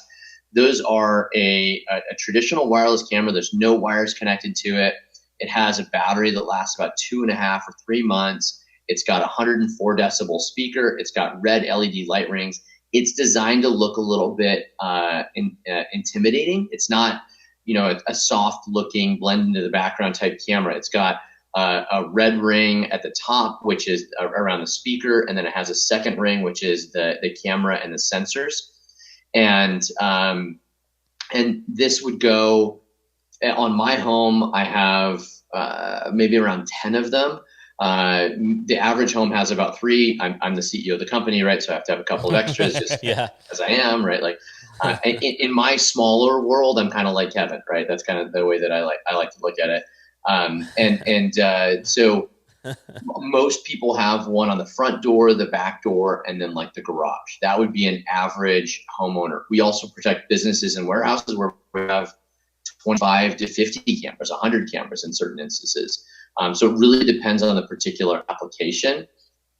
Those are a traditional wireless camera. There's no wires connected to it. It has a battery that lasts about 2.5 or 3 months. It's got a 104 decibel speaker. It's got red LED light rings. It's designed to look a little bit intimidating. It's not, a soft looking blend into the background type camera. It's got a red ring at the top, which is around the speaker. And then it has a second ring, which is the camera and the sensors. And this would go on my home. I have maybe around 10 of them. The average home has about 3. I'm the CEO of the company, right? So I have to have a couple of extras just as I am, right? Like in my smaller world, I'm kind of like Kevin, right? That's kind of the way that I like to look at it. So most people have one on the front door, the back door, and then like the garage. That would be an average homeowner. We also protect businesses and warehouses where we have 25 to 50 cameras, 100 cameras in certain instances. So it really depends on the particular application.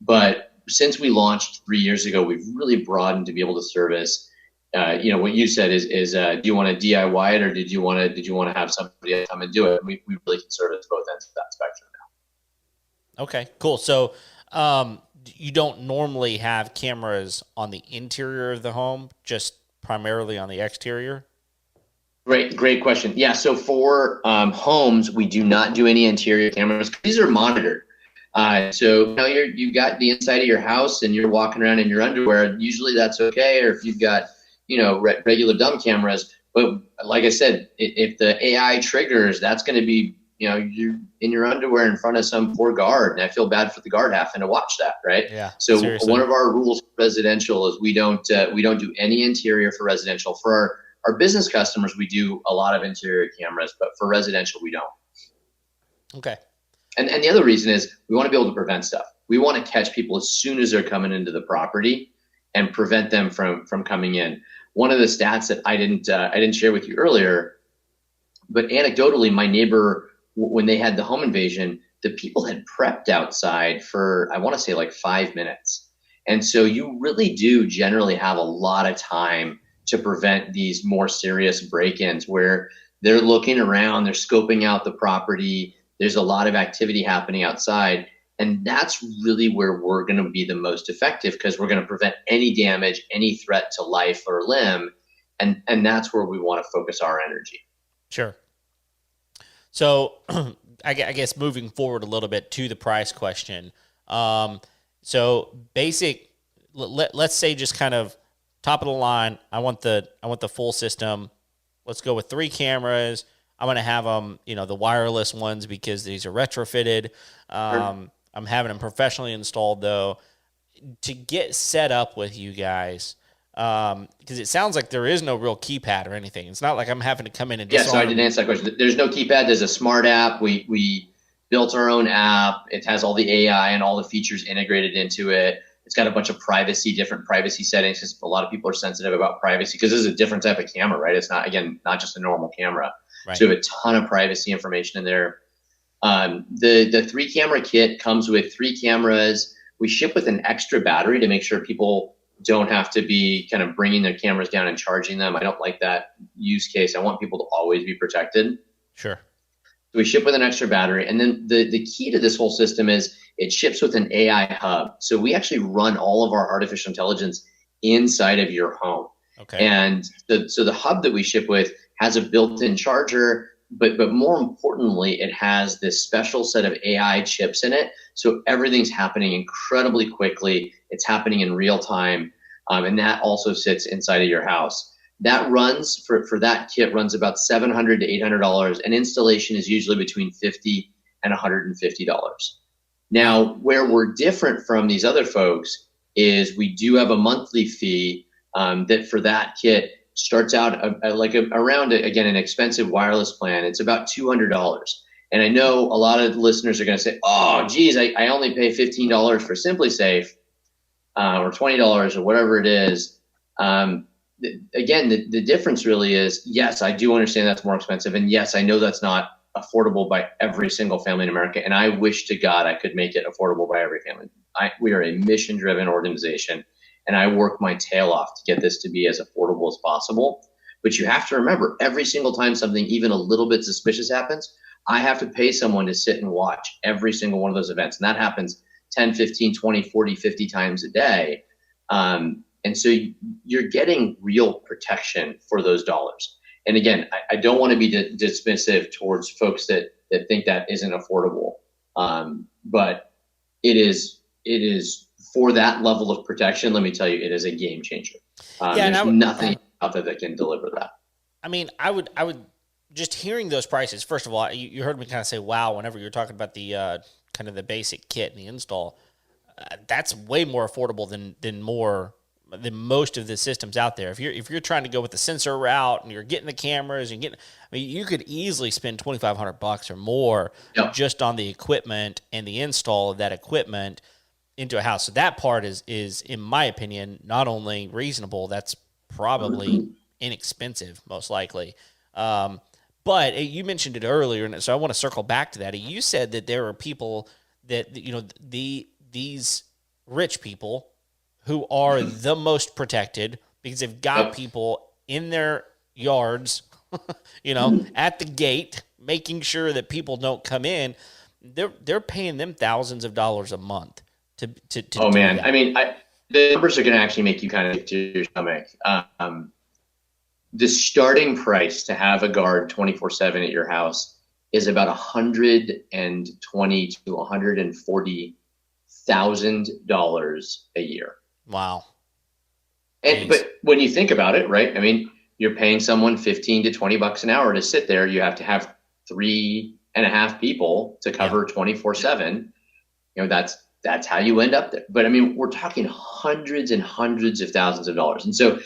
But since we launched 3 years ago, we've really broadened to be able to service. What you said is do you want to DIY it, or did you want to have somebody else come and do it? We really can service both ends of that spectrum now. Okay, cool. So you don't normally have cameras on the interior of the home, just primarily on the exterior? Great question. Yeah, so for homes, we do not do any interior cameras. These are monitored. So you've got the inside of your house and you're walking around in your underwear. Usually that's okay. Or if you've got regular dumb cameras. But like I said, if the AI triggers, that's going to be you're in your underwear in front of some poor guard, and I feel bad for the guard having to watch that, right? Yeah. So seriously. One of our rules for residential is we don't do any interior for residential. For our business customers, we do a lot of interior cameras, but for residential, we don't. Okay. And the other reason is we want to be able to prevent stuff. We want to catch people as soon as they're coming into the property and prevent them from coming in. One of the stats that I didn't share with you earlier, but anecdotally, my neighbor, when they had the home invasion, the people had prepped outside for, I want to say, like 5 minutes. And so you really do generally have a lot of time to prevent these more serious break-ins where they're looking around, they're scoping out the property, there's a lot of activity happening outside. And that's really where we're going to be the most effective, because we're going to prevent any damage, any threat to life or limb. And that's where we want to focus our energy. Sure. So I guess moving forward a little bit to the price question. So basic, let's say just kind of top of the line, I want the full system. Let's go with 3 cameras. I'm going to have them, the wireless ones, because these are retrofitted. Sure. I'm having them professionally installed, though. To get set up with you guys, Because it sounds like there is no real keypad or anything. It's not like I'm having to come in and disarm. Yeah, so I didn't answer that question. There's no keypad. There's a smart app. We built our own app. It has all the AI and all the features integrated into it. It's got a bunch of different privacy settings, because a lot of people are sensitive about privacy, because this is a different type of camera, right? It's not just a normal camera. Right. So we have a ton of privacy information in there. The 3-camera kit comes with 3 cameras. We ship with an extra battery to make sure people don't have to be kind of bringing their cameras down and charging them. I don't like that use case. I want people to always be protected. Sure. So we ship with an extra battery. And then the key to this whole system is it ships with an AI hub. So we actually run all of our artificial intelligence inside of your home. Okay. And so the hub that we ship with has a built-in charger, but more importantly, it has this special set of AI chips in it. So everything's happening incredibly quickly. It's happening in real time. And that also sits inside of your house. That runs for that kit runs about $700 to $800, and installation is usually between $50 and $150. Now, where we're different from these other folks is we do have a monthly fee that for that kit starts out around an expensive wireless plan. It's about $200. And I know a lot of listeners are going to say, "Oh, geez, I only pay $15 for SimpliSafe, or $20 or whatever it is." Again, the difference really is, yes, I do understand that's more expensive. And yes, I know that's not affordable by every single family in America. And I wish to God I could make it affordable by every family. We are a mission-driven organization, and I work my tail off to get this to be as affordable as possible. But you have to remember, every single time something even a little bit suspicious happens, I have to pay someone to sit and watch every single one of those events. And that happens 10, 15, 20, 40, 50 times a day. And so you're getting real protection for those dollars. And again, I don't want to be dismissive towards folks that think that isn't affordable. But it is for that level of protection. Let me tell you, it is a game changer. There's nothing out there that can deliver that. I mean, I would just hearing those prices. First of all, you heard me kind of say, "Wow," whenever you're talking about the kind of the basic kit and the install. That's way more affordable than most of the systems out there. If you're trying to go with the sensor route and you're getting the cameras and you could easily spend $2,500 or more just on the equipment and the install of that equipment into a house. So that part is in my opinion not only reasonable, that's probably inexpensive, most likely. But you mentioned it earlier, and so I want to circle back to that. You said that there are people that these rich people who are the most protected because they've got people in their yards, at the gate, making sure that people don't come in. They're paying them thousands of dollars a month to oh man, that. I mean, the numbers are going to actually make you kind of get to your stomach. The starting price to have a guard 24/7 at your house is about $120,000 to $140,000 a year. Wow. But when you think about it, right? I mean, you're paying someone $15 to $20 an hour to sit there. You have to have 3.5 people to cover 24/7. That's how you end up there. But I mean, we're talking hundreds and hundreds of thousands of dollars. And so,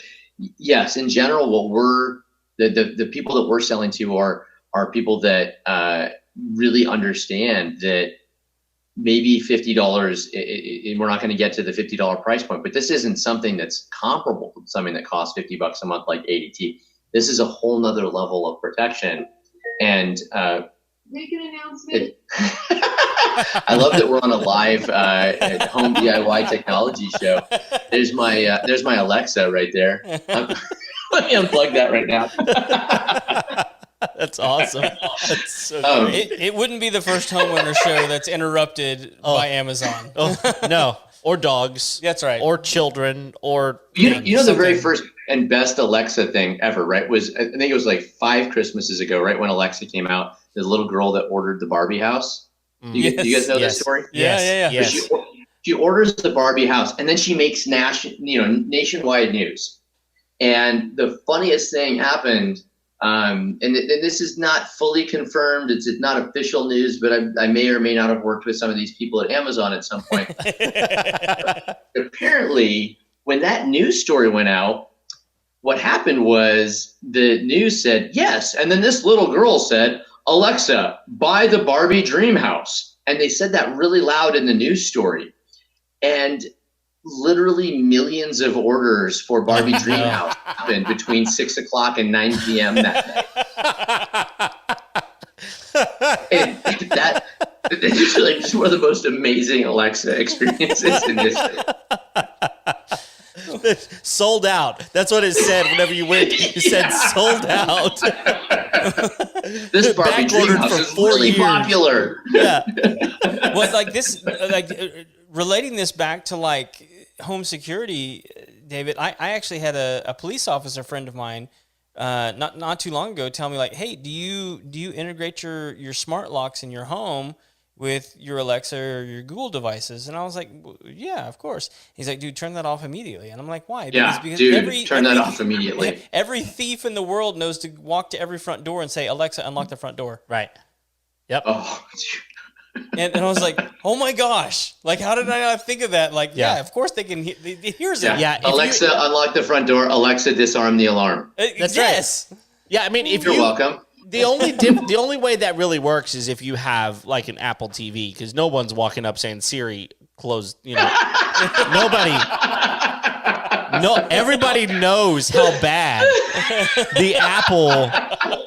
yes, in general, what the people that we're selling to are people that really understand that maybe $50, we're not going to get to the $50 price point, but this isn't something that's comparable to something that costs $50 a month like ADT. This is a whole nother level of protection. And make an announcement. I love that we're on a live at home DIY technology show. There's my Alexa right there. Let me unplug that right now. That's awesome. That's so great. It wouldn't be the first homeowner show that's interrupted by Amazon. No, or dogs. That's right. Or children, or the very first and best Alexa thing ever, right? Was I think it was like 5 Christmases ago, right, when Alexa came out. The little girl that ordered the Barbie house. Do you guys know this story? Yeah. Yes. She orders the Barbie house, and then she makes nationwide news. And the funniest thing happened. And this is not fully confirmed. It's not official news, but I may or may not have worked with some of these people at Amazon at some point. Apparently, when that news story went out, what happened was the news said, yes. And then this little girl said, Alexa, buy the Barbie dream house. And they said that really loud in the news story. And literally millions of orders for Barbie dream house happened between 6 o'clock and 9 p.m. that night. And that is like just one of the most amazing Alexa experiences in history. Sold out. That's what it said whenever you went. It said sold out. This Barbie dream house is really popular. Yeah. Well, like this, relating this back to like home security, David, I actually had a police officer friend of mine not too long ago tell me like, hey, do you integrate your smart locks in your home with your Alexa or your Google devices? And I was like, well, yeah, of course. He's like, dude, turn that off immediately. And I'm like, why? Yeah, because turn that off immediately. Every thief in the world knows to walk to every front door and say, Alexa, unlock the front door. Right. Yep. Oh, and I was like, oh my gosh, like, how did I not think of that? Like, yeah, of course they can hear it. Yeah. Alexa, unlock the front door. Alexa, disarm the alarm. That's yes. Right. Yeah, I mean, if you're welcome. The only way that really works is if you have like an Apple TV, because no one's walking up saying Siri close. Everybody knows how bad the Apple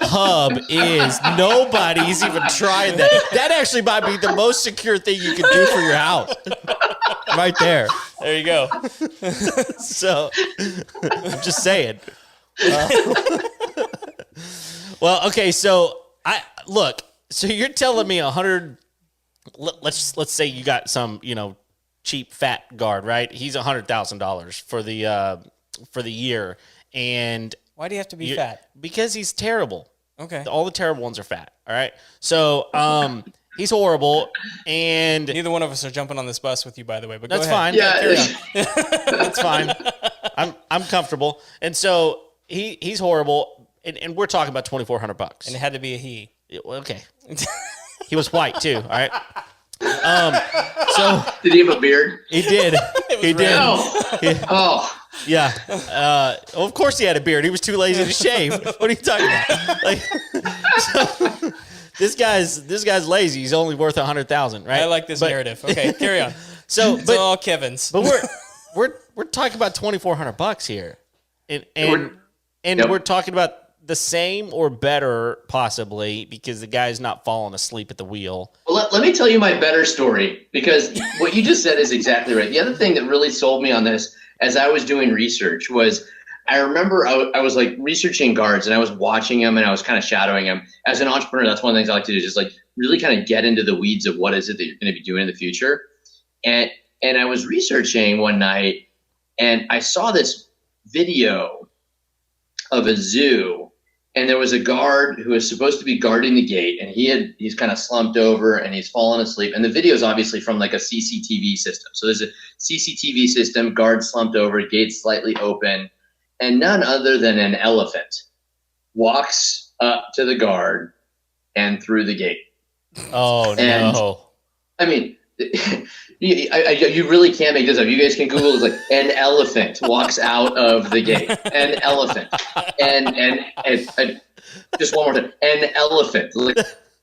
hub is. Nobody's even tried that. That actually might be the most secure thing you can do for your house. Right there. There you go. So I'm just saying. Well, okay, so so you're telling me 100. Let's say you got some, cheap fat guard, right? He's $100,000 for the year, and why do you have to be fat? Because he's terrible. Okay, all the terrible ones are fat. All right, so he's horrible, and neither one of us are jumping on this bus with you, by the way. But that's go ahead. fine. Yeah, that's fine. I'm comfortable, and so he's horrible. And we're talking about $2,400, and it had to be a he. Okay, he was white ttoo. All right. So did he have a beard? He did. He did. Oh, yeah. Of course he had a beard. He was too lazy to shave. What are you talking about? Like, so, this guy's lazy. He's only worth $100,000, right? I like this narrative. Okay, carry on. So, it's all Kevin's. But we're talking about $2,400 here, and we're talking about the same or better, possibly, because the guy's not falling asleep at the wheel. Well, let me tell you my better story, because what you just said is exactly right. The other thing that really sold me on this as I was doing research was I remember I was like researching guards, and I was watching them, and I was kind of shadowing them. As an entrepreneur, that's one of the things I like to do, is just like really kind of get into the weeds of what is it that you're going to be doing in the future. And I was researching one night, and I saw this video of a zoo. And there was a guard who was supposed to be guarding the gate, and he's kind of slumped over and he's fallen asleep. And the video is obviously from like a CCTV system. So there's a CCTV system, guard slumped over, gate slightly open, and none other than an elephant walks up to the guard and through the gate. Oh, no. I mean, you really can't make this up. You guys can Google it. Like an elephant walks out of the gate. An elephant. And just one more time. An elephant. Like,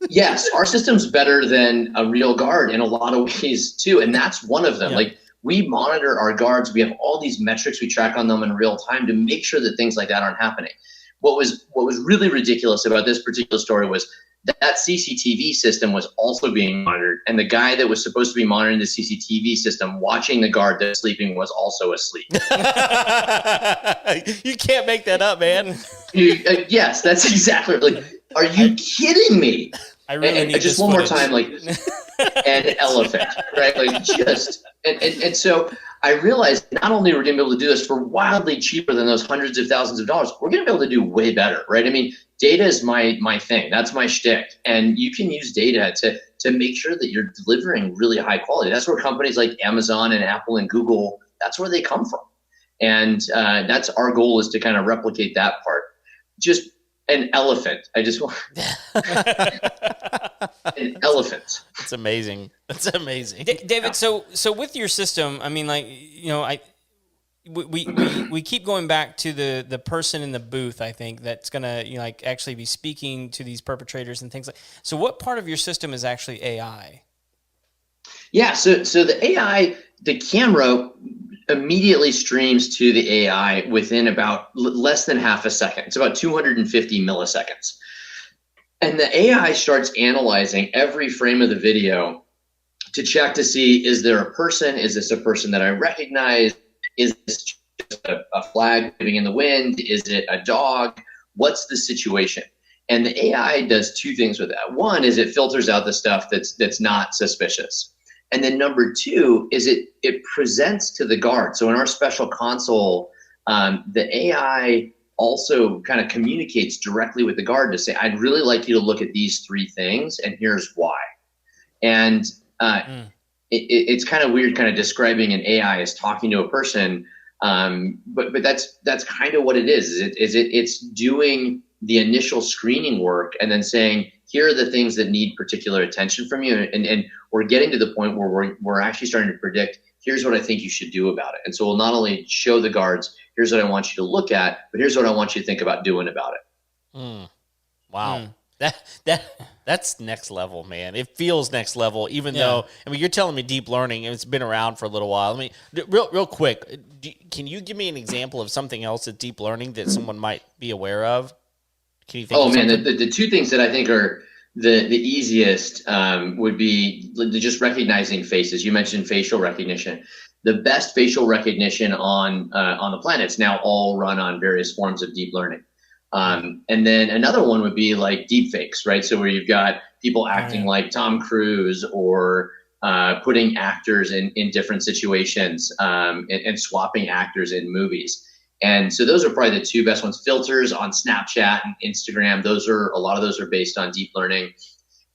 yes, our system's better than a real guard in a lot of ways too, and that's one of them. Yeah. Like we monitor our guards. We have all these metrics we track on them in real time to make sure that things like that aren't happening. What was really ridiculous about this particular story was that CCTV system was also being monitored, and the guy that was supposed to be monitoring the CCTV system, watching the guard that's sleeping, was also asleep. You can't make that up, man. Yes, that's exactly. Like, are you kidding me? I really need just this one footage. more time, like an elephant, right? Like just and so I realized not only are we going to be able to do this for wildly cheaper than those hundreds of thousands of dollars, we're going to be able to do way better, right? I mean, data is my thing. That's my shtick. And you can use data to make sure that you're delivering really high quality. That's where companies like Amazon and Apple and Google, that's where they come from. And that's our goal, is to kind of replicate that part. Just an elephant. I just want an elephant. That's amazing. That's amazing. David, so with your system, I mean, like, we keep going back to the person in the booth, I think, that's going to, like actually be speaking to these perpetrators and things like. So what part of your system is actually AI? Yeah, so the AI, the camera immediately streams to the AI within about less than half a second. It's about 250 milliseconds. And the AI starts analyzing every frame of the video to check to see, is there a person? Is this a person that I recognize? Is this just a flag waving in the wind? Is it a dog? What's the situation? And the AI does two things with that. One is it filters out the stuff that's not suspicious. And then number two is it presents to the guard. So in our special console, the AI also kind of communicates directly with the guard to say, I'd really like you to look at these three things, and here's why. And it's kind of weird kind of describing an AI as talking to a person, but that's kind of what it is. It's doing the initial screening work and then saying, here are the things that need particular attention from you. And we're getting to the point where we're actually starting to predict, here's what I think you should do about it. And so we'll not only show the guards, here's what I want you to look at, but here's what I want you to think about doing about it. Wow. That's next level, man. It feels next level, even though, I mean, you're telling me deep learning, and it's been around for a little while. I mean, real quick, can you give me an example of something else that's deep learning that someone might be aware of? Can you think of man, the two things that I think are the easiest would be just recognizing faces. You mentioned facial recognition. The best facial recognition on the planet is now all run on various forms of deep learning. And then another one would be like deep fakes, right? So where you've got people acting like Tom Cruise or putting actors in different situations and swapping actors in movies. And so those are probably the two best ones. Filters on Snapchat and Instagram, a lot of those are based on deep learning.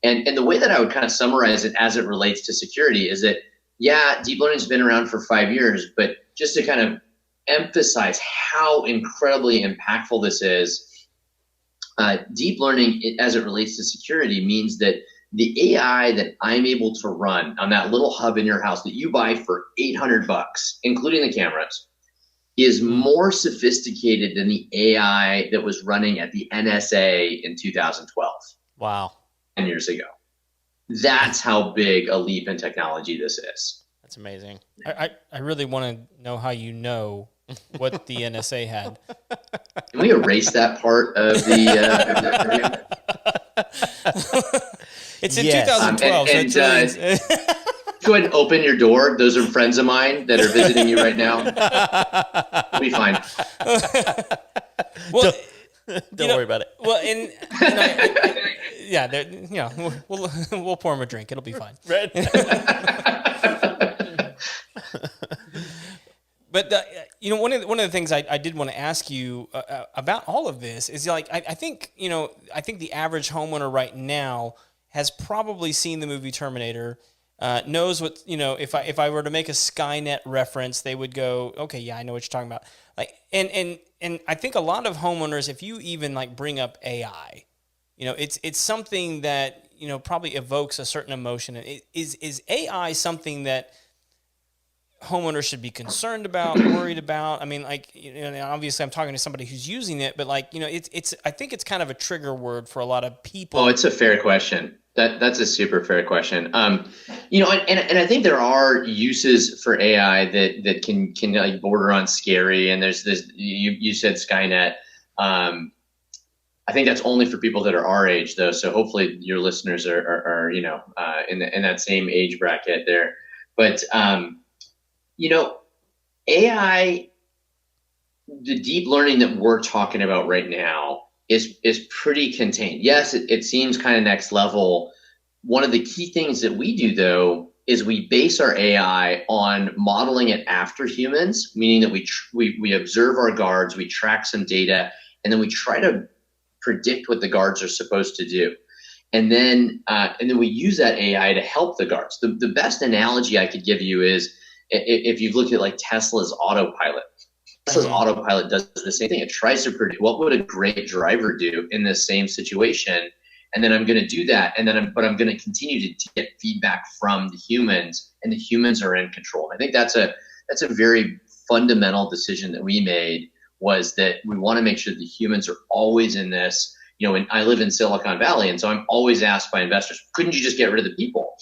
And the way that I would kind of summarize it as it relates to security is that, yeah, deep learning's been around for 5 years, but just to kind of emphasize how incredibly impactful this is, deep learning as it relates to security means that the AI that I'm able to run on that little hub in your house that you buy for $800, including the cameras, is more sophisticated than the AI that was running at the NSA in 2012. Wow. 10 years ago. That's how big a leap in technology this is. That's amazing. I really want to know how you know what the NSA had. Can we erase that part of the It's in 2012. Go ahead and open your door. Those are friends of mine that are visiting you right now. We'll be fine. Well, don't worry about it. Well, we'll pour him a drink. It'll be fine. Right. But one of the things I did want to ask you about all of this is like I think the average homeowner right now has probably seen the movie Terminator. Knows what, if I were to make a Skynet reference, they would go, okay, yeah, I know what you're talking about. Like, and I think a lot of homeowners, if you even like bring up AI, it's something that, probably evokes a certain emotion. And is AI something that homeowners should be concerned about, worried about? I mean, like, obviously I'm talking to somebody who's using it, but like, I think it's kind of a trigger word for a lot of people. Oh, it's a fair question. That's a super fair question. And I think there are uses for AI that can like border on scary. And there's this, you said Skynet. I think that's only for people that are our age though. So hopefully your listeners are in that same age bracket there. But, AI, the deep learning that we're talking about right now is pretty contained. Yes, it seems kind of next level. One of the key things that we do, though, is we base our AI on modeling it after humans, meaning that we observe our guards, we track some data, and then we try to predict what the guards are supposed to do. And then we use that AI to help the guards. The best analogy I could give you is if you've looked at like Tesla's autopilot. Tesla's autopilot does the same thing. It tries to predict what would a great driver do in this same situation, and then I'm going to do that, and then I'm going to continue to get feedback from the humans, and the humans are in control. I think that's a very fundamental decision that we made was that we want to make sure the humans are always in this. And I live in Silicon Valley, and so I'm always asked by investors, couldn't you just get rid of the people?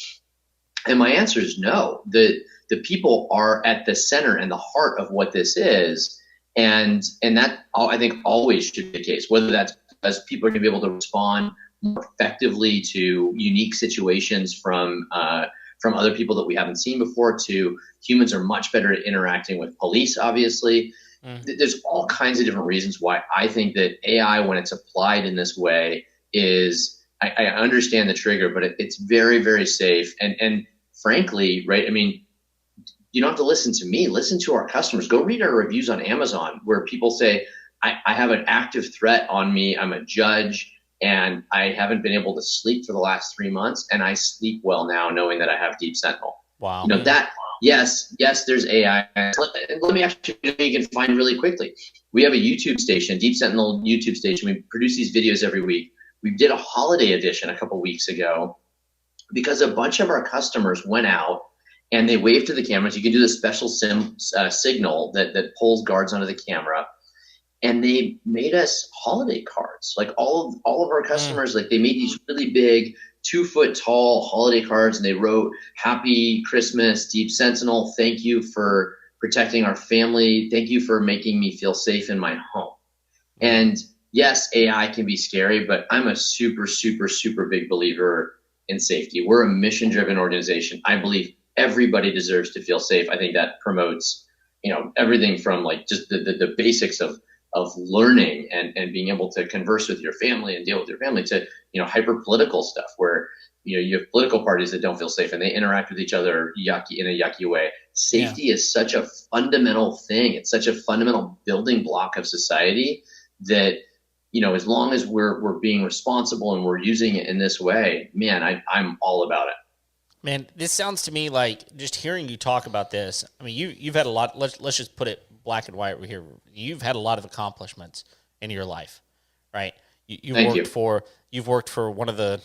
And my answer is no. The people are at the center and the heart of what this is. And that, I think, always should be the case, whether that's because people are going to be able to respond more effectively to unique situations from other people that we haven't seen before, to humans are much better at interacting with police, obviously. There's all kinds of different reasons why I think that AI, when it's applied in this way, is, I understand the trigger, but it's very, very safe. And frankly, right, I mean, you don't have to listen to me, listen to our customers. Go read our reviews on Amazon where people say, I have an active threat on me. I'm a judge and I haven't been able to sleep for the last 3 months, and I sleep well now knowing that I have Deep Sentinel. Wow. That, yes, there's AI. Let me actually, you can find really quickly. We have a YouTube station, Deep Sentinel YouTube station. We produce these videos every week. We did a holiday edition a couple weeks ago because a bunch of our customers went out and they waved to the cameras. You can do the special signal that pulls guards onto the camera. And they made us holiday cards. Like all of our customers, like they made these really big 2-foot tall holiday cards, and they wrote, "Happy Christmas, Deep Sentinel. Thank you for protecting our family. Thank you for making me feel safe in my home." And yes, AI can be scary, but I'm a super, super, super big believer in safety. We're a mission-driven organization. I believe everybody deserves to feel safe. I think that promotes, everything from like just the basics of learning and being able to converse with your family and deal with your family, to hyper political stuff where you have political parties that don't feel safe and they interact with each other in a yucky way. Safety is such a fundamental thing. It's such a fundamental building block of society that as long as we're being responsible and we're using it in this way, man, I'm all about it. Man, this sounds to me like, just hearing you talk about this, I mean, you've had a lot, let's just put it black and white over here. You've had a lot of accomplishments in your life, right? You've worked for one of the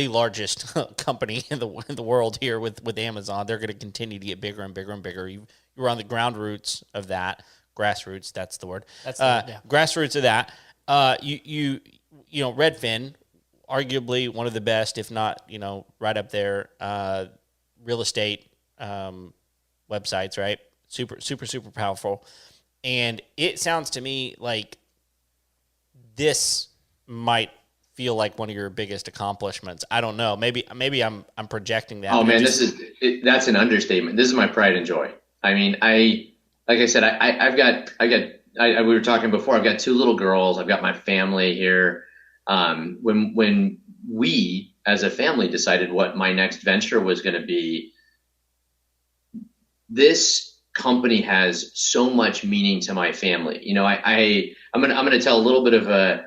largest company in the world here with Amazon. They're going to continue to get bigger and bigger and bigger. You were on the grassroots of that. That's the word. Grassroots of that. Redfin, arguably one of the best, if not, right up there, real estate websites, right? Super, super, super powerful. And it sounds to me like this might feel like one of your biggest accomplishments. I don't know. Maybe I'm projecting that. Oh man, that's an understatement. This is my pride and joy. I mean, like I said, we were talking before, I've got 2 little girls. I've got my family here. When we as a family decided what my next venture was going to be, this company has so much meaning to my family. I'm going to tell a little bit of a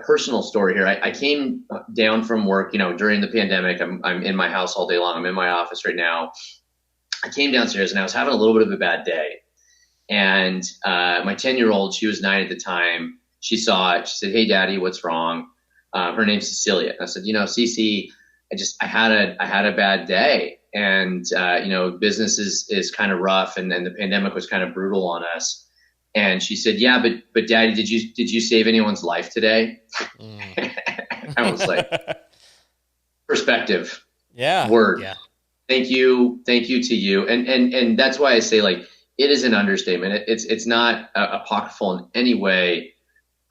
personal story here. I came down from work, during the pandemic. I'm in my house all day long. I'm in my office right now. I came downstairs and I was having a little bit of a bad day. And my 10-year-old, she was 9 at the time. She saw it. She said, "Hey, Daddy, what's wrong?" Her name's Cecilia. And I said, Cece, I had a bad day. And, business is kind of rough, and the pandemic was kind of brutal on us. And she said, "Yeah, but Daddy, did you save anyone's life today?" I was like, perspective. Yeah. Word. Yeah. Thank you to you. And that's why I say, like, it is an understatement. It's not apocryphal in any way.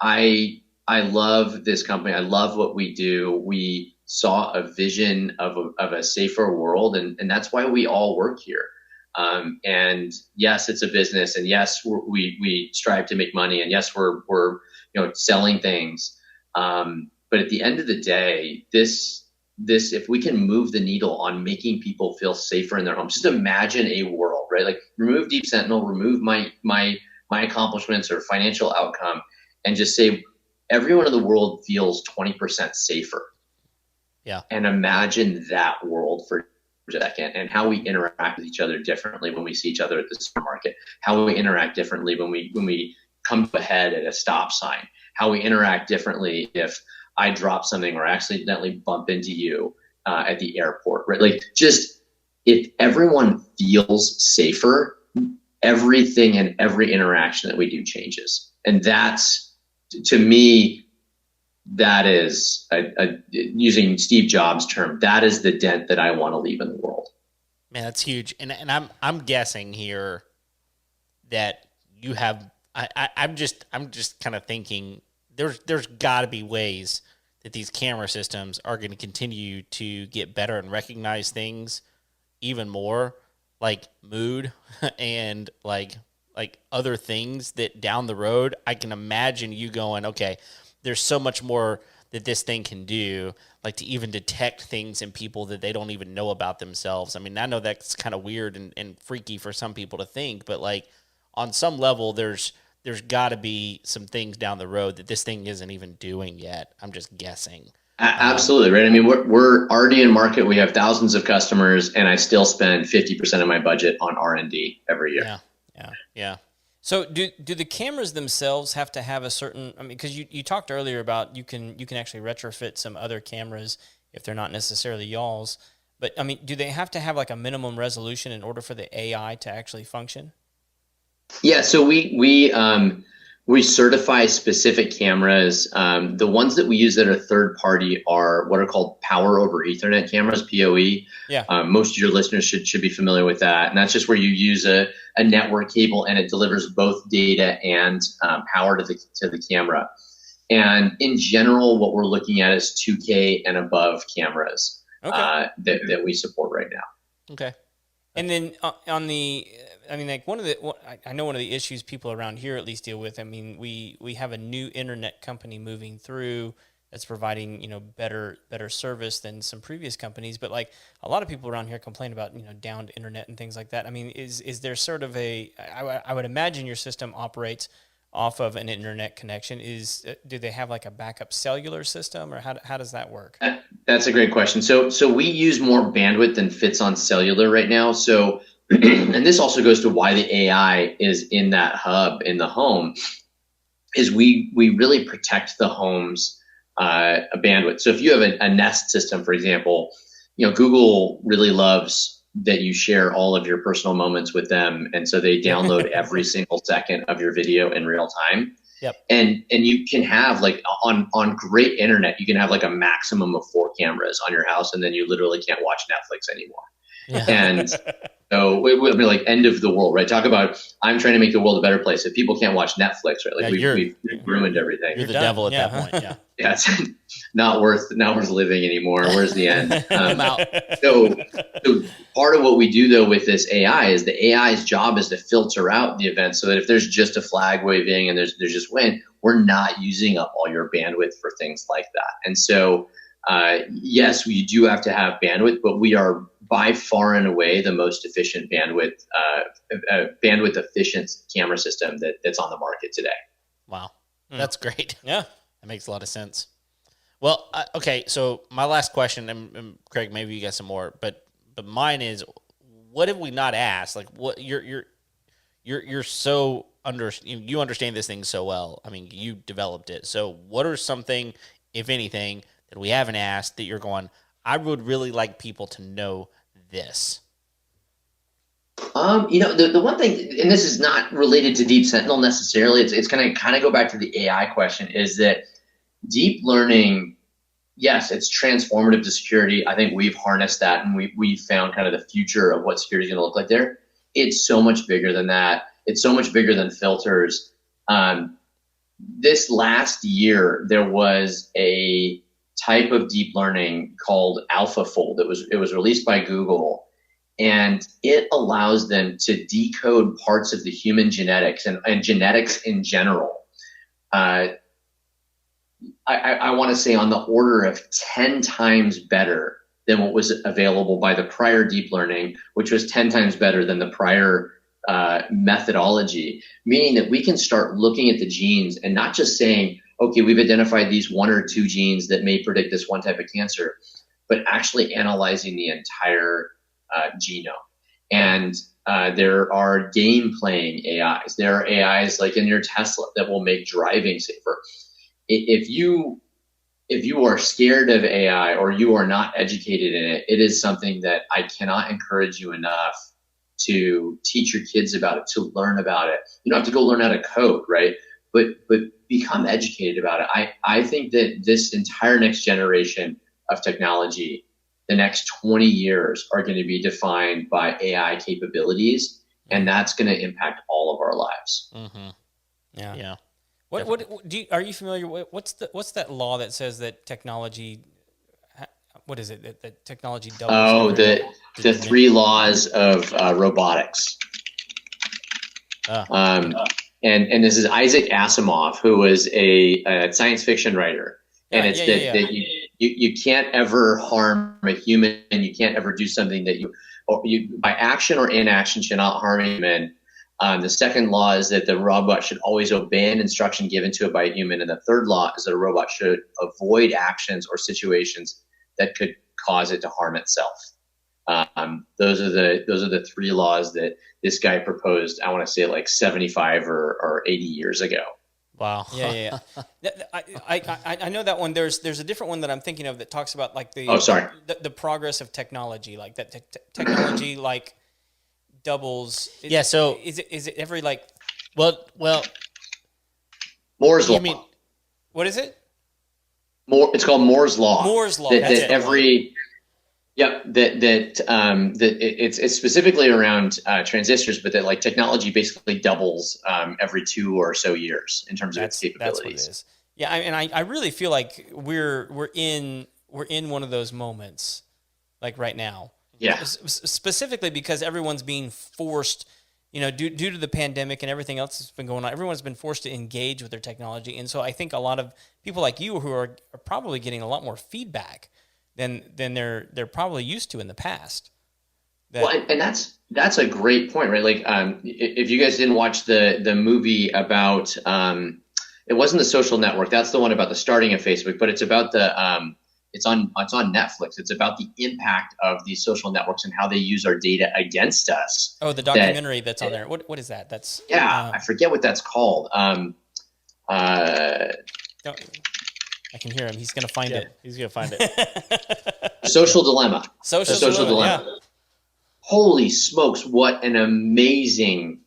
I love this company. I love what we do. We saw a vision of a safer world, and that's why we all work here. And yes, it's a business, and yes, we strive to make money, and yes, we're selling things. But at the end of the day, this if we can move the needle on making people feel safer in their homes, just imagine a world, right? Like, remove Deep Sentinel, remove my accomplishments or financial outcome, and just say everyone in the world feels 20% safer. Yeah. And imagine that world for a second, and how we interact with each other differently when we see each other at the supermarket, how we interact differently when we come to a head at a stop sign, how we interact differently if I drop something or accidentally bump into you at the airport, right? Like, just if everyone feels safer, everything and every interaction that we do changes. And that's, to me, that is, using Steve Jobs' term, that is the dent that I want to leave in the world. Man, that's huge. And I'm guessing here that you have, I'm just kind of thinking there's got to be ways that these camera systems are going to continue to get better and recognize things even more, like mood and like other things that down the road, I can imagine you going, okay, there's so much more that this thing can do, like to even detect things in people that they don't even know about themselves. I mean, I know that's kind of weird and freaky for some people to think, but like on some level, there's got to be some things down the road that this thing isn't even doing yet. I'm just guessing. Absolutely, right? I mean, we're already in market. We have thousands of customers, and I still spend 50% of my budget on R&D every year. Yeah. So do the cameras themselves have to have a certain, I mean, because you talked earlier about you can actually retrofit some other cameras if they're not necessarily y'all's, but I mean, do they have to have like a minimum resolution in order for the AI to actually function? Yeah, so we certify specific cameras. The ones that we use that are third party are what are called Power over Ethernet cameras, PoE. Yeah. Most of your listeners should be familiar with that, and that's just where you use a network cable and it delivers both data and power to the camera. And in general, what we're looking at is 2K and above cameras that we support right now. Okay. And then on the, I mean, like I know one of the issues people around here at least deal with. I mean, we have a new internet company moving through that's providing, better service than some previous companies. But like a lot of people around here complain about, downed internet and things like that. I mean, is there sort of I would imagine your system operates off of an internet connection. Do they have like a backup cellular system, or how does that work? That's a great question. So we use more bandwidth than fits on cellular right now. So, and this also goes to why the AI is in that hub in the home, is we really protect the home's bandwidth. So if you have a Nest system, for example, Google really loves that you share all of your personal moments with them, and so they download every single second of your video in real time. Yep. And you can have like on great internet, you can have like a maximum of 4 cameras on your house, and then you literally can't watch Netflix anymore. Yeah. And so we be like end of the world, right? Talk about I'm trying to make the world a better place. If people can't watch Netflix, right? Like we've ruined everything. You're the devil at that point. Yeah. Yeah, it's not worth living anymore. Where's the end? I'm out. So part of what we do though with this AI is the AI's job is to filter out the events, so that if there's just a flag waving and there's just wind, we're not using up all your bandwidth for things like that. And so yes, we do have to have bandwidth, but we are by far and away the most efficient bandwidth efficient camera system that's on the market today. Wow, that's great. Yeah. That makes a lot of sense. Well, okay, so my last question, and Craig, maybe you got some more, but mine is, what have we not asked? Like, what you're so you understand this thing so well. I mean, you developed it. So, what are something, if anything, that we haven't asked that you're going, I would really like people to know this? The one thing, and this is not related to Deep Sentinel necessarily, it's going to kind of go back to the AI question, is that deep learning, yes, it's transformative to security. I think we've harnessed that, and we've found kind of the future of what security is going to look like there. It's so much bigger than that. It's so much bigger than filters. This last year, there was a type of deep learning called AlphaFold. It was released by Google, and it allows them to decode parts of the human genetics and genetics in general. I want to say on the order of 10 times better than what was available by the prior deep learning, which was 10 times better than the prior methodology, meaning that we can start looking at the genes and not just saying, okay, we've identified these 1 or 2 genes that may predict this one type of cancer, but actually analyzing the entire genome. And there are game playing AIs. There are AIs like in your Tesla that will make driving safer. If you are scared of AI or you are not educated in it, it is something that I cannot encourage you enough to teach your kids about it, to learn about it. You don't have to go learn how to code, right? But become educated about it. I think that this entire next generation of technology, the next 20 years, are going to be defined by AI capabilities, and that's going to impact all of our lives. Mm-hmm. Yeah. Are you familiar with what's that law that says that technology? What is it? That technology doubles? Oh, the 3 laws of robotics. And this is Isaac Asimov, who was a science fiction writer. And it's that you can't ever harm a human, and you can't ever do something that you by action or inaction should not harm a human. The second law is that the robot should always obey an instruction given to it by a human. And the third law is that a robot should avoid actions or situations that could cause it to harm itself. Those are the 3 laws that this guy proposed. I want to say like 75 or 80 years ago. Wow. Yeah. I know that one. There's a different one that I'm thinking of that talks about like the the progress of technology, like that technology like doubles. So is it every like? Well. Moore's law. What is it? It's called Moore's law. Moore's law. It's specifically around transistors, but that like technology basically doubles every 2 or so years in terms of its capabilities. That's what it is. Yeah, I really feel like we're in one of those moments, like right now. Yeah. Specifically because everyone's being forced, due to the pandemic and everything else that's been going on, everyone's been forced to engage with their technology, and so I think a lot of people like you who are probably getting a lot more feedback than they're probably used to in the past. And that's a great point, right? Like, if you guys didn't watch the movie about, it wasn't The Social Network. That's the one about the starting of Facebook, but it's about it's on Netflix. It's about the impact of these social networks and how they use our data against us. Oh, the documentary that's on there. What is that? That's I forget what that's called. I can hear him. He's going to find it. He's going to find it. Social Dilemma. Social Dilemma. Yeah. Holy smokes, what an amazing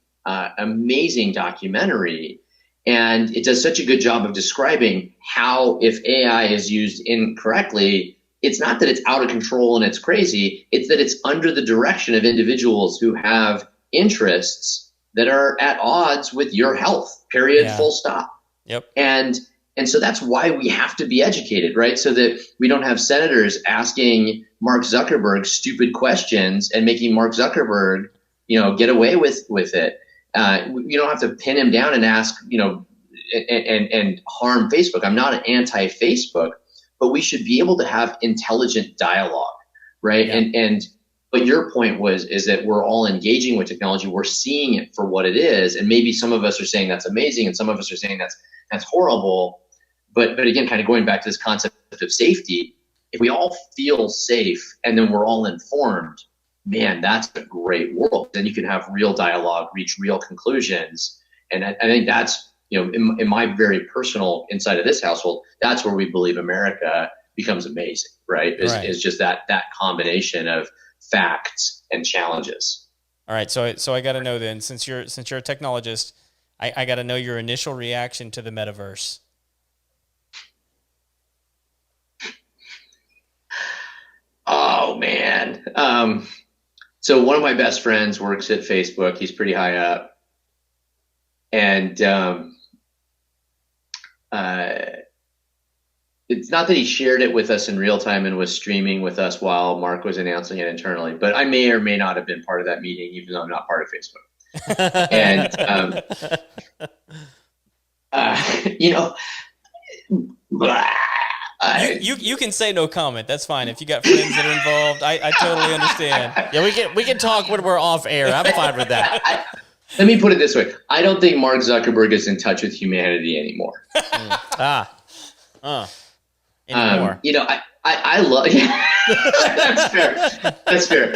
documentary. And it does such a good job of describing how, if AI is used incorrectly, it's not that it's out of control and it's crazy. It's that it's under the direction of individuals who have interests that are at odds with your health, period, full stop. Yep. And so that's why we have to be educated, right? So that we don't have senators asking Mark Zuckerberg stupid questions and making Mark Zuckerberg, get away with it. You don't have to pin him down and ask, and harm Facebook. I'm not an anti-Facebook, but we should be able to have intelligent dialogue, right? Yeah. But your point is that we're all engaging with technology. We're seeing it for what it is, and maybe some of us are saying that's amazing, and some of us are saying that's horrible. But again, kind of going back to this concept of safety, if we all feel safe and then we're all informed, man, that's a great world. Then you can have real dialogue, reach real conclusions. And I think that's, in my very personal inside of this household, that's where we believe America becomes amazing, right? Is just that combination of facts and challenges. All right. So I got to know then, since you're a technologist, I got to know your initial reaction to the metaverse. Oh, man. So one of my best friends works at Facebook. He's pretty high up. And it's not that he shared it with us in real time and was streaming with us while Mark was announcing it internally, but I may or may not have been part of that meeting, even though I'm not part of Facebook. And, you can say no comment. That's fine. If you got friends that are involved, I totally understand. Yeah, we can talk when we're off air. I'm fine with that. Let me put it this way. I don't think Mark Zuckerberg is in touch with humanity anymore. Anymore. I love. That's fair. That's fair.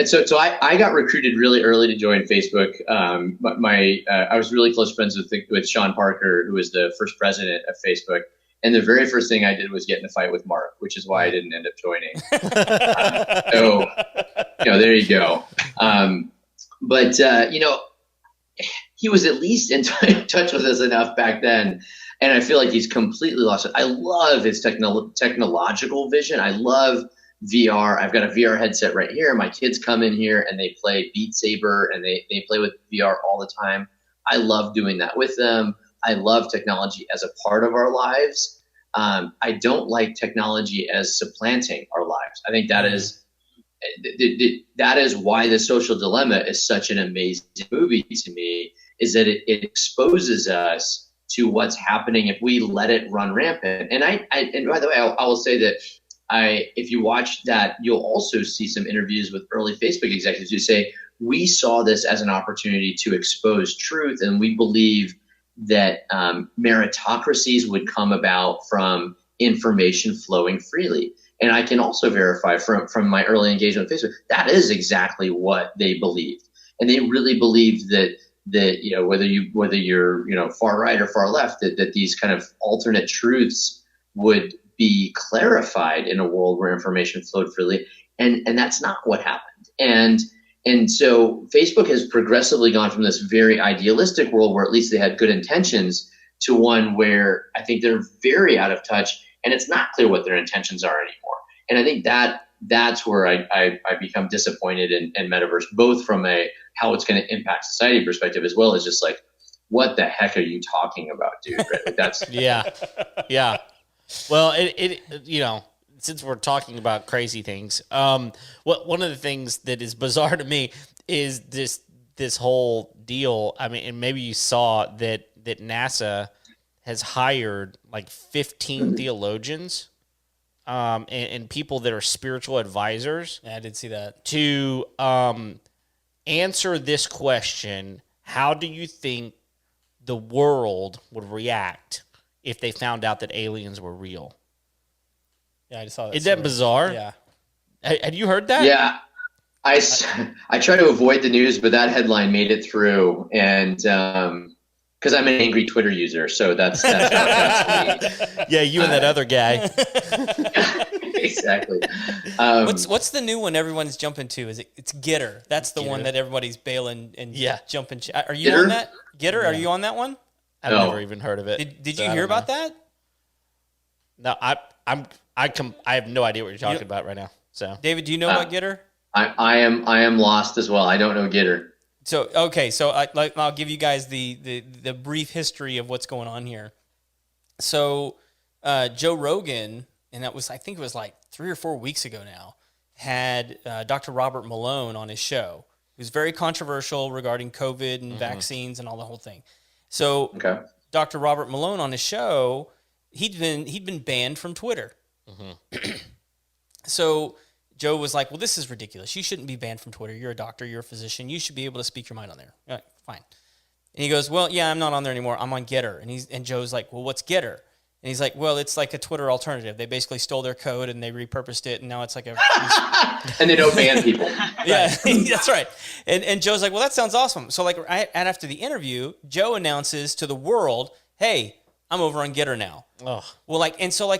So I got recruited really early to join Facebook. I was really close friends with Sean Parker, who was the first president of Facebook. And the very first thing I did was get in a fight with Mark, which is why I didn't end up joining. There you go. But he was at least in touch with us enough back then. And I feel like he's completely lost it. I love his technological vision. I love VR. I've got a VR headset right here. My kids come in here and they play Beat Saber and they play with VR all the time. I love doing that with them. I love technology as a part of our lives. I don't like technology as supplanting our lives. I think that is why The Social Dilemma is such an amazing movie to me, is that it exposes us to what's happening if we let it run rampant. And and by the way, I will say that if you watch that, you'll also see some interviews with early Facebook executives who say, we saw this as an opportunity to expose truth, and we believe that meritocracies would come about from information flowing freely. And I can also verify from my early engagement with Facebook, that is exactly what they believed. And they really believed that whether you're far right or far left, that these kind of alternate truths would be clarified in a world where information flowed freely. And that's not what happened. And so Facebook has progressively gone from this very idealistic world where at least they had good intentions to one where I think they're very out of touch and it's not clear what their intentions are anymore. And I think that's where I become disappointed in Metaverse, both from how it's going to impact society perspective, as well as just like, what the heck are you talking about, dude? Right? Like that's yeah. Well, it since we're talking about crazy things, one of the things that is bizarre to me is this whole deal. I mean, and maybe you saw that NASA has hired like 15 theologians and people that are spiritual advisors. Yeah, I did see that. To answer this question: how do you think the world would react if they found out that aliens were real? Yeah, I just saw that. Isn't that bizarre? Yeah. Had you heard that? Yeah. I try to avoid the news, but that headline made it through. And because I'm an angry Twitter user, so that's me. Yeah, you and that other guy. Exactly. What's the new one everyone's jumping to? It's Getter. That's the one that everybody's bailing and jumping. Are you on that? Getter? Yeah. Are you on that one? I've never even heard of it. Did you hear about that? No, I have no idea what you're talking about right now. So, David, do you know about Getter? I am lost as well. I don't know Getter. So okay, so I'll give you guys the brief history of what's going on here. So Joe Rogan, and I think it was like 3 or 4 weeks ago now, had Dr. Robert Malone on his show. It was very controversial regarding COVID and vaccines and all the whole thing. So Dr. Robert Malone on his show, he'd been banned from Twitter. So Joe was like, well, this is ridiculous. You shouldn't be banned from Twitter. You're a doctor. You're a physician. You should be able to speak your mind on there. All right, fine. And he goes, well, yeah, I'm not on there anymore. I'm on Getter. And Joe's like, well, what's Getter? And he's like, well, it's like a Twitter alternative. They basically stole their code and they repurposed it, and now it's like a... And they don't ban people. Yeah, that's right. And Joe's like, well, that sounds awesome. So like after the interview, Joe announces to the world, hey, I'm over on Getter now. Oh. Well,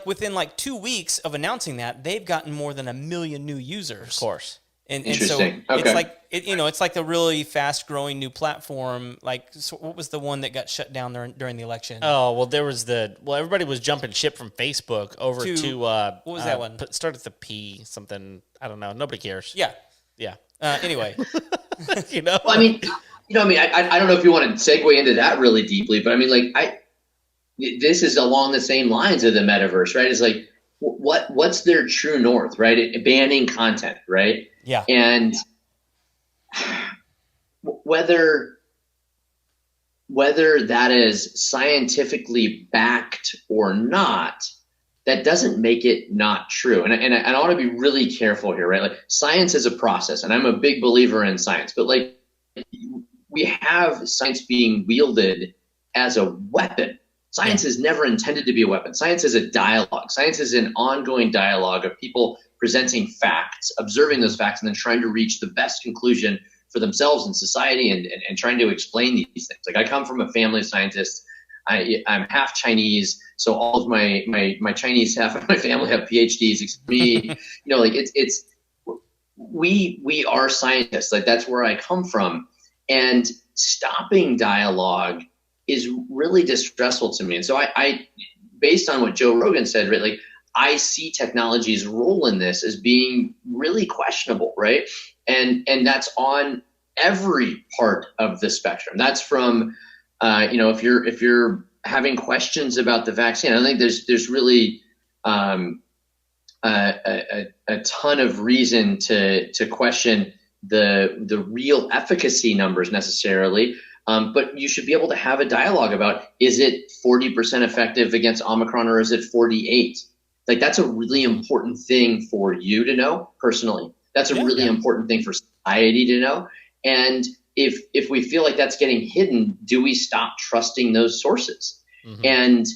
within 2 wees of announcing that, they've gotten more than 1 million new users. Of course. And so it's like the really fast growing new platform. So what was the one that got shut down during the election? Oh, well, there was everybody was jumping ship from Facebook over to what was that one? Started with the P something. I don't know. Nobody cares. Yeah. Anyway, Well, I mean, I don't know if you want to segue into that really deeply, but I mean, this is along the same lines of the metaverse, right? It's like, what's their true north, right? Banning content, right? Yeah. And whether that is scientifically backed or not, that doesn't make it not true. And I want to be really careful here, right? Like, science is a process, and I'm a big believer in science, but we have science being wielded as a weapon. Science is never intended to be a weapon. Science is a dialogue. Science is an ongoing dialogue of people presenting facts, observing those facts, and then trying to reach the best conclusion for themselves and society and trying to explain these things. Like, I come from a family of scientists. I'm half Chinese, so all of my Chinese half of my family have PhDs. It's me, we are scientists. Like, that's where I come from, and stopping dialogue is really distressful to me. And so I based on what Joe Rogan said, right, like, I see technology's role in this as being really questionable, right? And that's on every part of the spectrum. That's from, if you're having questions about the vaccine, I don't think there's really a ton of reason to question the real efficacy numbers necessarily. But you should be able to have a dialogue about, is it 40% effective against Omicron, or is it 48? Like, that's a really important thing for you to know personally. That's a really important thing for society to know. And if we feel like that's getting hidden, do we stop trusting those sources? Mm-hmm. And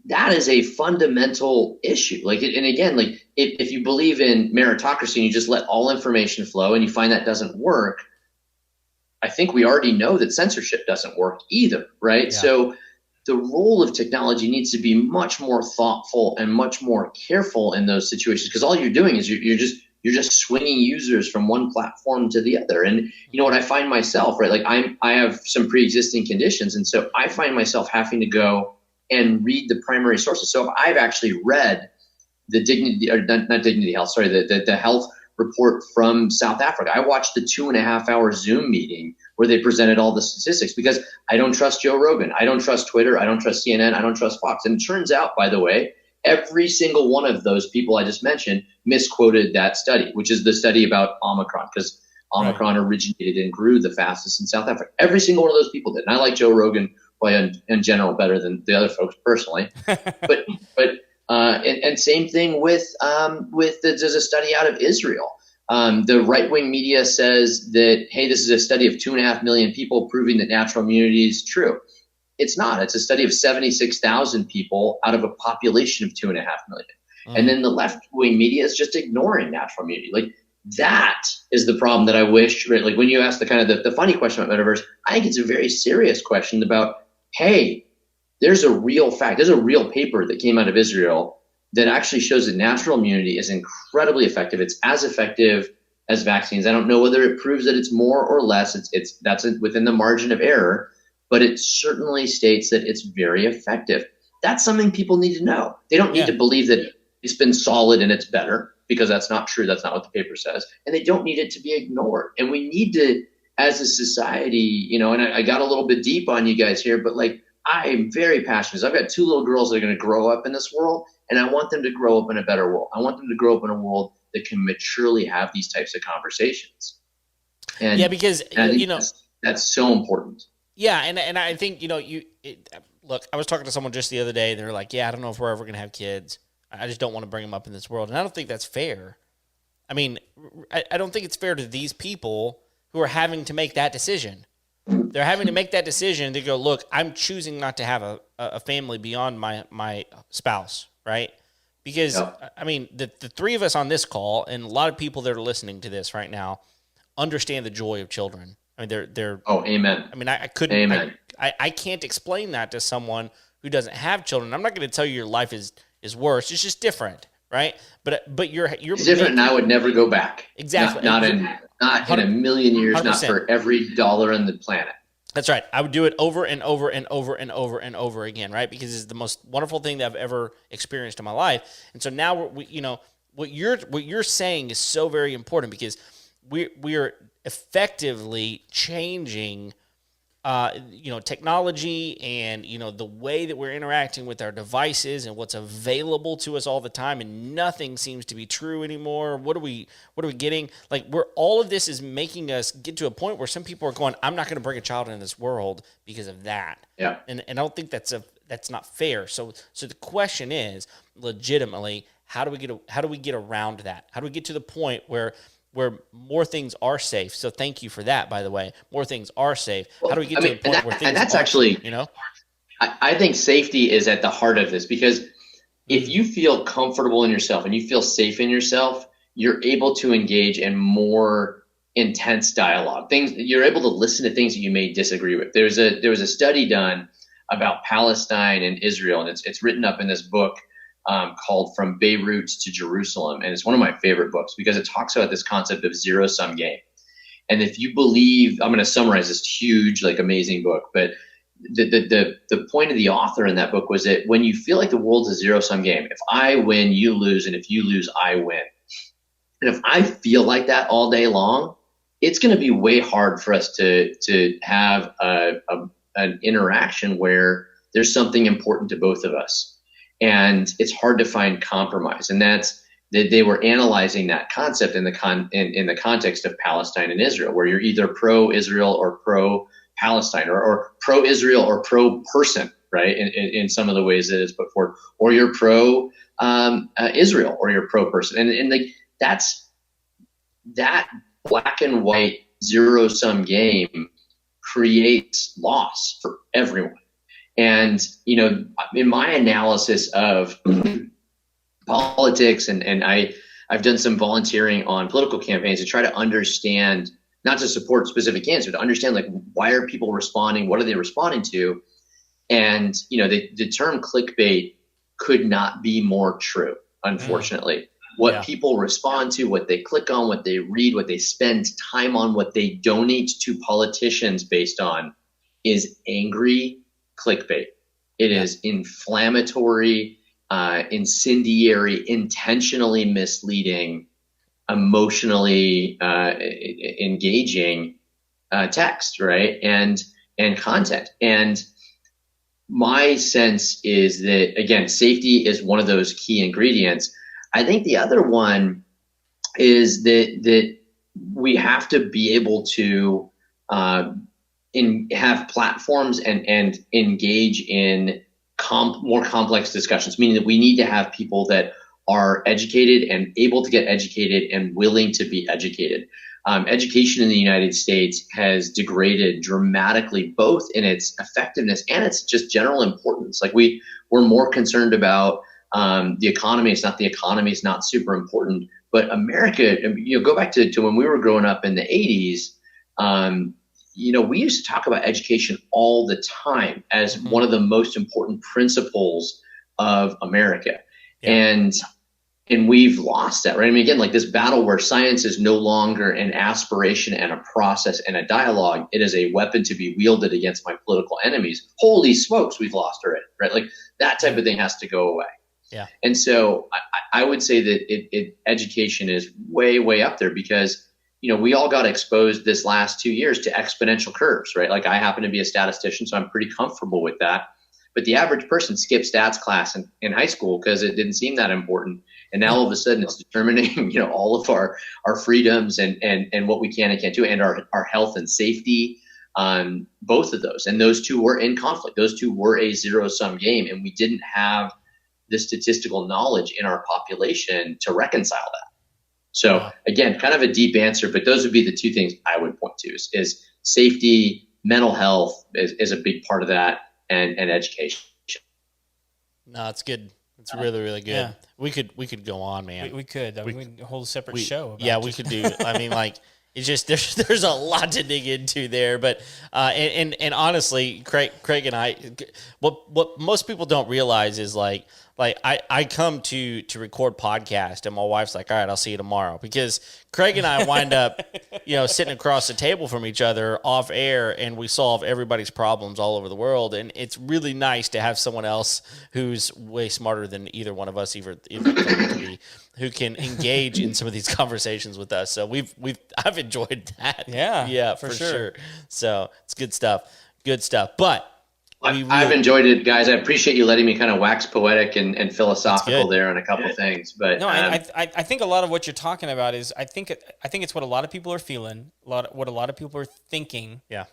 that is a fundamental issue. Like, and again, like, if you believe in meritocracy and you just let all information flow and you find that doesn't work, I think we already know that censorship doesn't work either, right? Yeah. So the role of technology needs to be much more thoughtful and much more careful in those situations, because all you're doing is you're just swinging users from one platform to the other. And you know what I find myself, right? Like, I have some pre-existing conditions, and so I find myself having to go and read the primary sources. So if I've actually read the the health report from South Africa, I watched the 2.5-hour Zoom meeting where they presented all the statistics, because I don't trust Joe Rogan. I don't trust Twitter. I don't trust CNN. I don't trust Fox. And it turns out, by the way, every single one of those people I just mentioned misquoted that study, which is the study about Omicron, because Omicron originated and grew the fastest in South Africa. Every single one of those people did. And I like Joe Rogan in general better than the other folks personally. And same thing with there's a study out of Israel. The right-wing media says that, hey, this is a study of 2.5 million people proving that natural immunity is true. It's not. It's a study of 76,000 people out of a population of 2.5 million. And then the left-wing media is just ignoring natural immunity. Like, that is the problem that I wish, right? Like, when you ask the kind of the funny question about metaverse, I think it's a very serious question about, hey, there's a real fact. There's a real paper that came out of Israel that actually shows that natural immunity is incredibly effective. It's as effective as vaccines. I don't know whether it proves that it's more or less. That's within the margin of error, but it certainly states that it's very effective. That's something people need to know. They don't need to believe that it's been solid and it's better, because that's not true. That's not what the paper says. And they don't need it to be ignored. And we need to, as a society, and I got a little bit deep on you guys here, but like, I'm very passionate. I've got 2 little girls that are going to grow up in this world, and I want them to grow up in a better world. I want them to grow up in a world that can maturely have these types of conversations. And because that's so important. Yeah, and I think look, I was talking to someone just the other day. They're like, I don't know if we're ever going to have kids. I just don't want to bring them up in this world, and I don't think that's fair. I mean, I don't think it's fair to these people who are having to make that decision. They're having to make that decision to go, look, I'm choosing not to have a family beyond my spouse, right? Because, I mean, the 3 of us on this call, and a lot of people that are listening to this right now, understand the joy of children. I mean, they're Oh, amen. I mean, I couldn't, amen. I can't explain that to someone who doesn't have children. I'm not going to tell you your life is worse. It's just different, right? But you're it's different, and I would never go back. Exactly. Not in a million years, 100%. Not for every dollar on the planet. That's right. I would do it over and over and over and over and over again, right? Because it's the most wonderful thing that I've ever experienced in my life. And so now what you're saying is so very important, because we are effectively changing technology and the way that we're interacting with our devices and what's available to us all the time, and nothing seems to be true anymore. What are we getting? Like, all of this is making us get to a point where some people are going, I'm not going to bring a child into this world because of that. Yeah. And I don't think that's not fair. So the question is, legitimately, how do we get around that? How do we get to the point where more things are safe? So thank you for that, by the way. More things are safe. How do we get to the point where things and that's actually, I think safety is at the heart of this, because if you feel comfortable in yourself and you feel safe in yourself, you're able to engage in more intense dialogue. You're able to listen to things that you may disagree with. There was a study done about Palestine and Israel, and it's written up in this book called From Beirut to Jerusalem. And it's one of my favorite books because it talks about this concept of zero-sum game. And if you believe, I'm going to summarize this huge, like amazing book, but the point of the author in that book was that when you feel like the world's a zero-sum game, if I win, you lose, and if you lose, I win. And if I feel like that all day long, it's going to be way hard for us to have an interaction where there's something important to both of us. And it's hard to find compromise. And that's that they were analyzing that concept in the context of Palestine and Israel, where you're either pro-Israel or pro-Palestine, or pro-Israel or pro-person, right? In some of the ways that it's put forward, or you're pro-Israel or you're pro-person, and like that black and white zero-sum game creates loss for everyone. And in my analysis of politics, and I've done some volunteering on political campaigns to try to understand, not to support specific candidates, but to understand like why are people responding, what are they responding to, and the term clickbait could not be more true, unfortunately. What people respond to, what they click on, what they read, what they spend time on, what they donate to politicians based on is angry clickbait. It is inflammatory, incendiary, intentionally misleading, emotionally engaging text, right? And content. And my sense is that, again, safety is one of those key ingredients. I think the other one is that we have to be able to have platforms and engage in more complex discussions, meaning that we need to have people that are educated and able to get educated and willing to be educated. Education in the United States has degraded dramatically, both in its effectiveness and its just general importance. Like we're more concerned about the economy. It's not the economy. It's not super important. But America, go back to when we were growing up in the 80s, we used to talk about education all the time as one of the most important principles of America. Yeah. And we've lost that, right? I mean, again, like this battle where science is no longer an aspiration and a process and a dialogue. It is a weapon to be wielded against my political enemies. Holy smokes, we've lost already, right? Like that type of thing has to go away. Yeah. And so I would say that education is way, way up there because, we all got exposed this last 2 years to exponential curves, right? Like I happen to be a statistician, so I'm pretty comfortable with that. But the average person skipped stats class in high school because it didn't seem that important. And now all of a sudden it's determining, all of our freedoms and what we can and can't do, and our health and safety, both of those. And those two were in conflict. Those two were a zero-sum game, and we didn't have the statistical knowledge in our population to reconcile that. So again, kind of a deep answer, but those would be the two things I would point to is safety, mental health is a big part of that, and education. No, it's good. It's really, really good. Yeah. We could go on, man. We could. We could hold a separate show. We could do. I mean, like it's just there's a lot to dig into there, but and honestly, Craig and I, what most people don't realize is like I come to record podcast and my wife's like, all right, I'll see you tomorrow, because Craig and I wind up, sitting across the table from each other off air, and we solve everybody's problems all over the world. And it's really nice to have someone else who's way smarter than either one of us either to be, who can engage in some of these conversations with us. So I've enjoyed that. Yeah, for sure. So it's good stuff. But I've enjoyed it, guys. I appreciate you letting me kind of wax poetic and philosophical there on a couple of things. But no, I think a lot of what you're talking about is I think it's what a lot of people are feeling, what a lot of people are thinking. Yeah.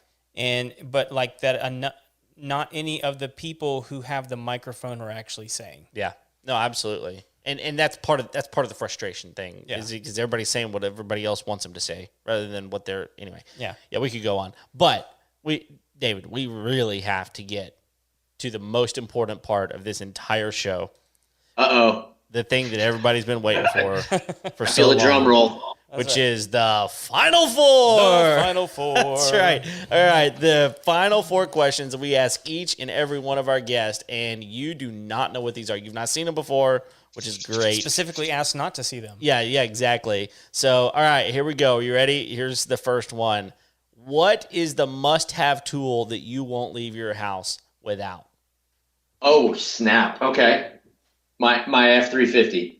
But like that, not any of the people who have the microphone are actually saying. Yeah. No, absolutely. And that's part of the frustration thing, is because everybody's saying what everybody else wants them to say rather than what they're anyway. Yeah. We could go on, but David, we really have to get to the most important part of this entire show. Uh-oh. The thing that everybody's been waiting for so long. Feel a drum roll. which is the Final Four. The Final Four. That's right. All right. The final 4 questions we ask each and every one of our guests, and you do not know what these are. You've not seen them before, which is great. Specifically asked not to see them. Yeah, exactly. So, all right, here we go. Are you ready? Here's the first one. What is the must-have tool that you won't leave your house without? Oh, snap. Okay. My F-350.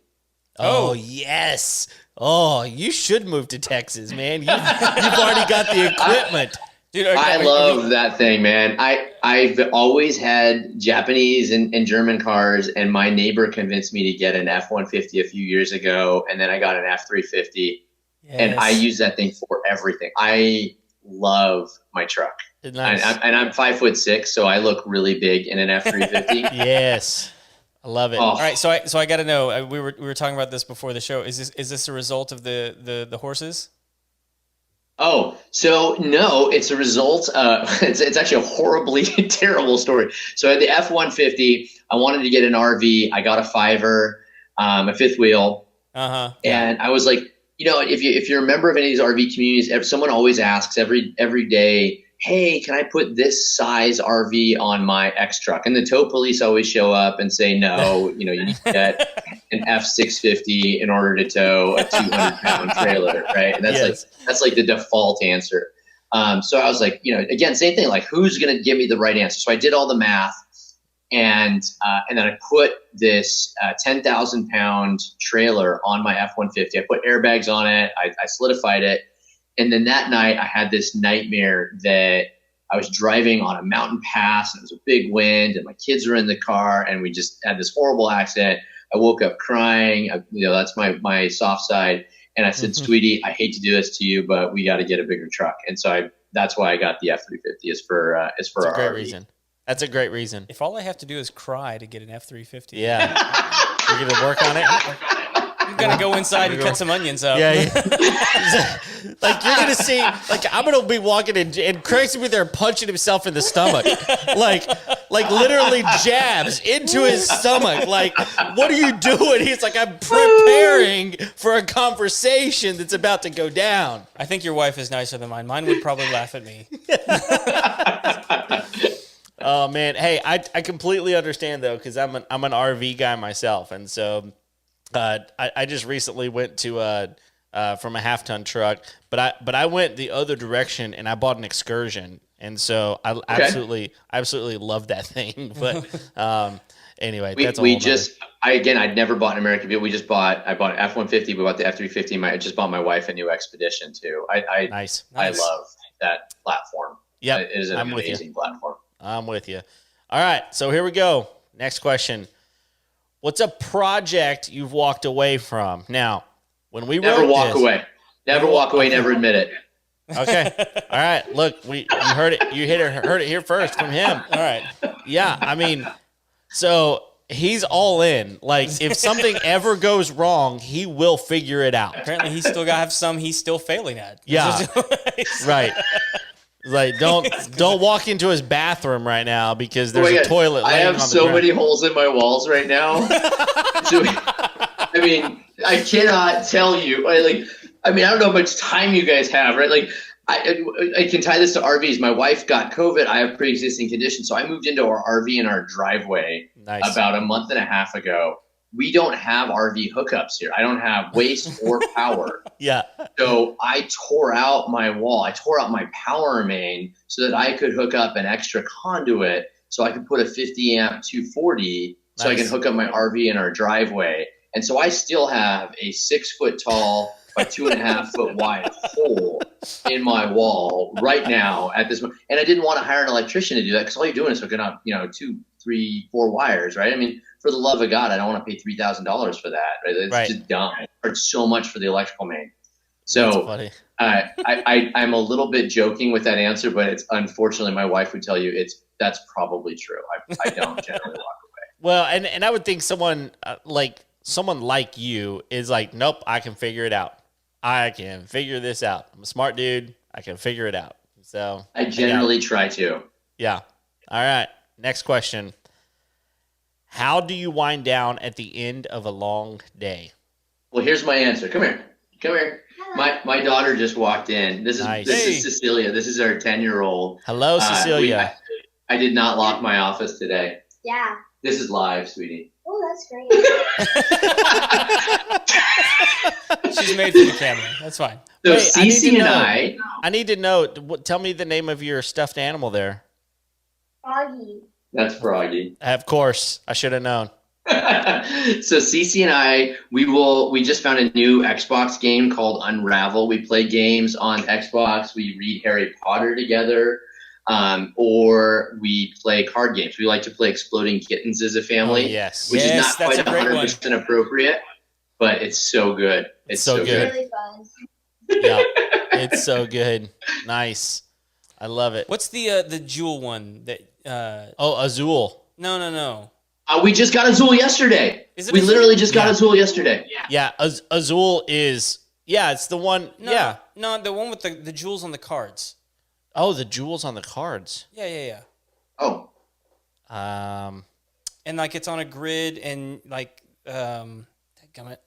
Oh, yes. Oh, you should move to Texas, man. You've already got the equipment. Dude, I love that thing, man. I've always had Japanese and German cars, and my neighbor convinced me to get an F-150 a few years ago, and then I got an F-350, and I use that thing for everything. I love my truck. Nice. And I'm 5'6", so I look really big in an F-350. Yes. I love it. All right, so I got to know. We were talking about this before the show. Is this a result of the horses? Oh, so no, it's a result. It's actually a horribly terrible story. So I had the F-150. I wanted to get an RV. I got a 5er, a 5th wheel. And I was like, if you're a member of any of these RV communities, someone always asks every day, hey, can I put this size RV on my X truck? And the tow police always show up and say, no, you need to get an F-650 in order to tow a 200-pound trailer, right? And that's like the default answer. So I was like, again, same thing, like who's going to give me the right answer? So I did all the math, and then I put this 10,000-pound trailer on my F-150. I put airbags on it. I solidified it. And then that night I had this nightmare that I was driving on a mountain pass, and it was a big wind, and my kids were in the car, and we just had this horrible accident. I woke up crying. That's my soft side. And I said, sweetie, I hate to do this to you, but we got to get a bigger truck. And so that's why I got the F-350 is for our great RV. reason. That's a great reason. If all I have to do is cry to get an F-350. Yeah. You're going to work on it? I'm going to go inside and cut some onions up. Yeah. Like, you're going to see, like, I'm going to be walking in, and Craig's going to be there punching himself in the stomach. Like literally jabs into his stomach. Like, what are you doing? He's like, I'm preparing for a conversation that's about to go down. I think your wife is nicer than mine. Mine would probably laugh at me. Oh, man. Hey, I completely understand, though, because I'm an RV guy myself. And so I just recently went to from a half-ton truck, but I went the other direction, and I bought an Excursion. And so I absolutely love that thing. But anyway, that's I'd never bought an American vehicle. I bought an F-150. We bought the F-350. I just bought my wife a new Expedition too. Nice. I love that platform. Yeah, it is an amazing platform. I'm with you. All right, so here we go. Next question. What's a project you've walked away from? Now, when we never walk away, never admit it. Okay. All right. Look, you heard it. You heard it here first from him. All right. Yeah. I mean, so he's all in. Like, if something ever goes wrong, he will figure it out. Apparently, he's still got to have some he's still failing at. Yeah. Right. Like, don't walk into his bathroom right now because there's a toilet. I have so many holes in my walls right now. I mean, I cannot tell you. I don't know how much time you guys have, right? Like, I can tie this to RVs. My wife got COVID. I have pre-existing conditions. So I moved into our RV in our driveway about a month and a half ago. We don't have RV hookups here. I don't have waste or power. Yeah. So I tore out my wall. I tore out my power main so that I could hook up an extra conduit so I could put a 50 amp 240 so I can hook up my RV in our driveway. And so I still have a 6 foot tall by 2.5 foot wide hole in my wall right now at this moment. And I didn't want to hire an electrician to do that because all you're doing is hooking up, 2, 3, 4 wires, right? I mean, for the love of God, I don't want to pay $3,000 for that. Right? It's just dumb. I charge so much for the electrical main. So I'm a little bit joking with that answer, but it's unfortunately my wife would tell you that's probably true. I don't generally walk away. Well, and I would think someone like you is like, nope, I can figure it out. I can figure this out. I'm a smart dude. I can figure it out. So I generally try to. Yeah. All right. Next question. How do you wind down at the end of a long day? Well, here's my answer. Come here. My daughter just walked in. This is Cecilia. This is our 10-year-old. Hello, Cecilia. I did not lock my office today. Yeah. This is live, sweetie. Oh, that's great. She's made for the camera. That's fine. So Cece and I need to know. Tell me the name of your stuffed animal there. Froggy. That's Froggy. Of course, I should have known. So Cece and I, we just found a new Xbox game called Unravel. We play games on Xbox. We read Harry Potter together, or we play card games. We like to play Exploding Kittens as a family. Oh, yes. Which is not quite 100% appropriate, but it's so good. It's so good. It's really fun. Yeah, it's so good. Nice. I love it. What's the jewel one that? Azul. No. We just got Azul yesterday. We literally just got Azul yesterday. Yeah, Azul is. Yeah, it's the one. No, the one with the jewels on the cards. Oh, the jewels on the cards. Yeah. Oh. And like it's on a grid and like dadgummit.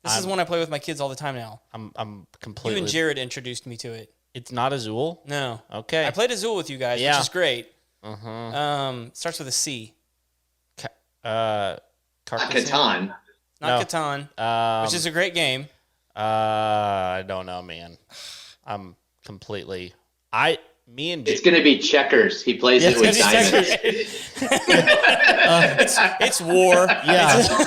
This is one I play with my kids all the time now. I'm completely. You and Jared introduced me to it. It's not Azul? No. Okay. I played Azul with you guys, which is great. Starts with a C. Catan. Not Catan, which is a great game. I don't know, man. I'm completely. It's going to be checkers. He plays it with diamonds. It's war. Yeah.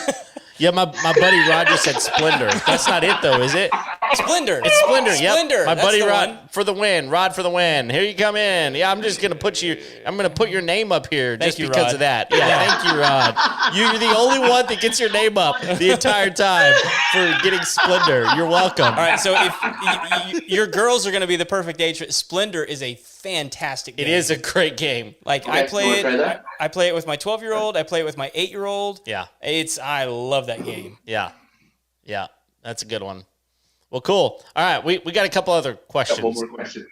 Yeah, my buddy Roger said Splendor. That's not it, though, is it? Splendor. It's Splendor, yep. Splendor. My buddy Rod one. for the win. Rod for the win. Here you come in. Yeah, I'm just going to put your name up here just because Rod. of that. Yeah, thank you, Rod. You're the only one that gets your name up the entire time for getting Splendor. You're welcome. All right, so if your girls are going to be the perfect age, Splendor is a fantastic game. It is a great game. Like I play it with my 12-year-old. I play it with my 8-year-old. Yeah. I love that game. Yeah. That's a good one. Well, cool. All right, we got a couple other questions. One more question.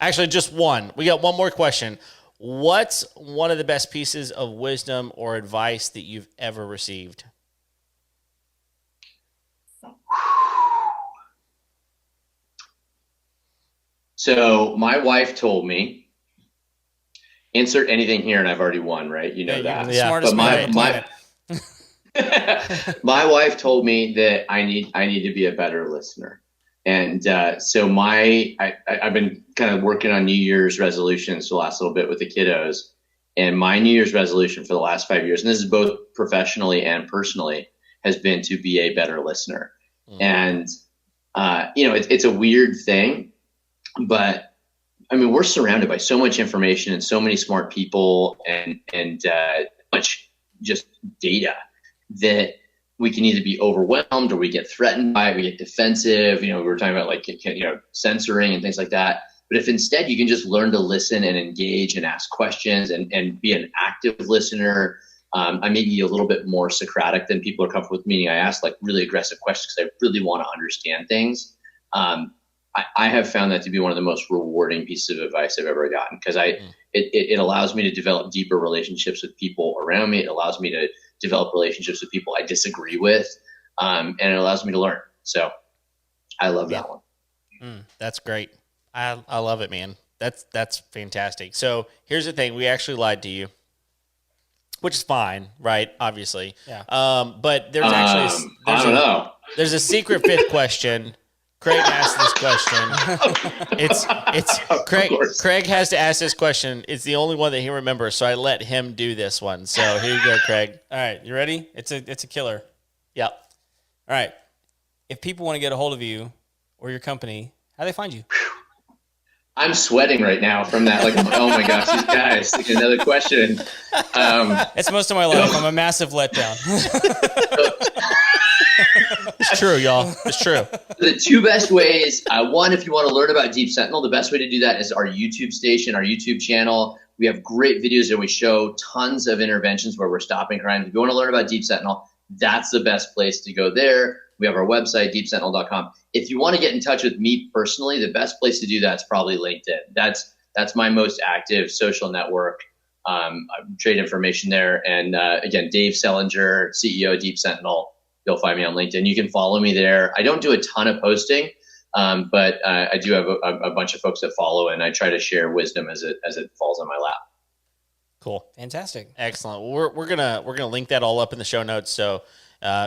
Actually, just one. We got one more question. What's one of the best pieces of wisdom or advice that you've ever received? So my wife told me, insert anything here, and I've already won, right? You know that. The smartest man on the planet. My wife told me that I need to be a better listener. And so I've been kind of working on New Year's resolutions the last little bit with the kiddos. And my New Year's resolution for the last 5 years, and this is both professionally and personally, has been to be a better listener. Mm-hmm. And, it's a weird thing, but I mean, we're surrounded by so much information and so many smart people and much just data that we can either be overwhelmed or we get threatened by it, we get defensive. We were talking about censoring and things like that. But if instead you can just learn to listen and engage and ask questions and be an active listener, I'm maybe a little bit more Socratic than people are comfortable with, meaning I ask really aggressive questions because I really want to understand things. I have found that to be one of the most rewarding pieces of advice I've ever gotten because it allows me to develop deeper relationships with people around me. It allows me to develop relationships with people I disagree with, and it allows me to learn. So I love that one. That's great. I love it, man. That's fantastic. So here's the thing. We actually lied to you, which is fine, right? Obviously. Yeah. But there's actually there's a secret fifth question. Craig asked this question. It's Craig. Craig has to ask this question. It's the only one that he remembers, so I let him do this one. So here you go, Craig. All right, you ready? It's a killer. Yep. All right. If people want to get a hold of you or your company, how do they find you? I'm sweating right now from that. Oh my gosh, these guys. Another question. It's most of my life. I'm a massive letdown. It's true, y'all. It's true. The two best ways, one, if you want to learn about Deep Sentinel, the best way to do that is our YouTube station, our YouTube channel. We have great videos that we show tons of interventions where we're stopping crime. If you want to learn about Deep Sentinel, that's the best place to go there. We have our website, deepsentinel.com. If you want to get in touch with me personally, the best place to do that is probably LinkedIn. That's my most active social network. I trade information there. And again, Dave Selinger, CEO of Deep Sentinel. you'll find me on LinkedIn. You can follow me there. I don't do a ton of posting, but I do have a bunch of folks that follow, and I try to share wisdom as it falls on my lap. Cool. Fantastic. Excellent. Well, we're gonna link that all up in the show notes. So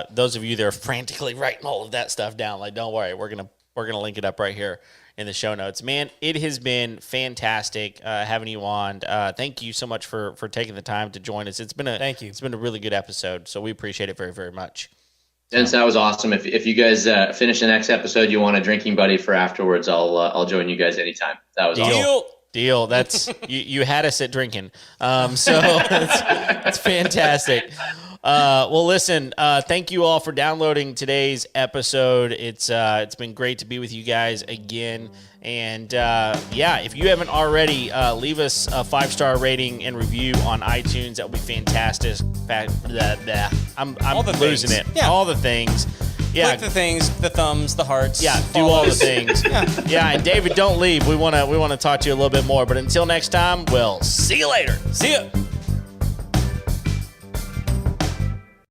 those of you that are frantically writing all of that stuff down, like, don't worry, we're gonna link it up right here in the show notes. Man, it has been fantastic having you on. Thank you so much for taking the time to join us. Thank you. It's been a really good episode, so we appreciate it very, very much. Dennis, that was awesome. If you guys finish the next episode, you want a drinking buddy for afterwards, I'll join you guys anytime. That was awesome. Deal. That's you had us at drinking. So that's fantastic. Well, listen, thank you all for downloading today's episode. It's been great to be with you guys again. And if you haven't already, leave us a 5-star rating and review on iTunes. That would be fantastic. I'm losing it. Yeah. All the things. Yeah. Click the things, the thumbs, the hearts. Yeah, do all the things. Yeah, and David, don't leave. We want to talk to you a little bit more. But until next time, we'll see you later. See ya.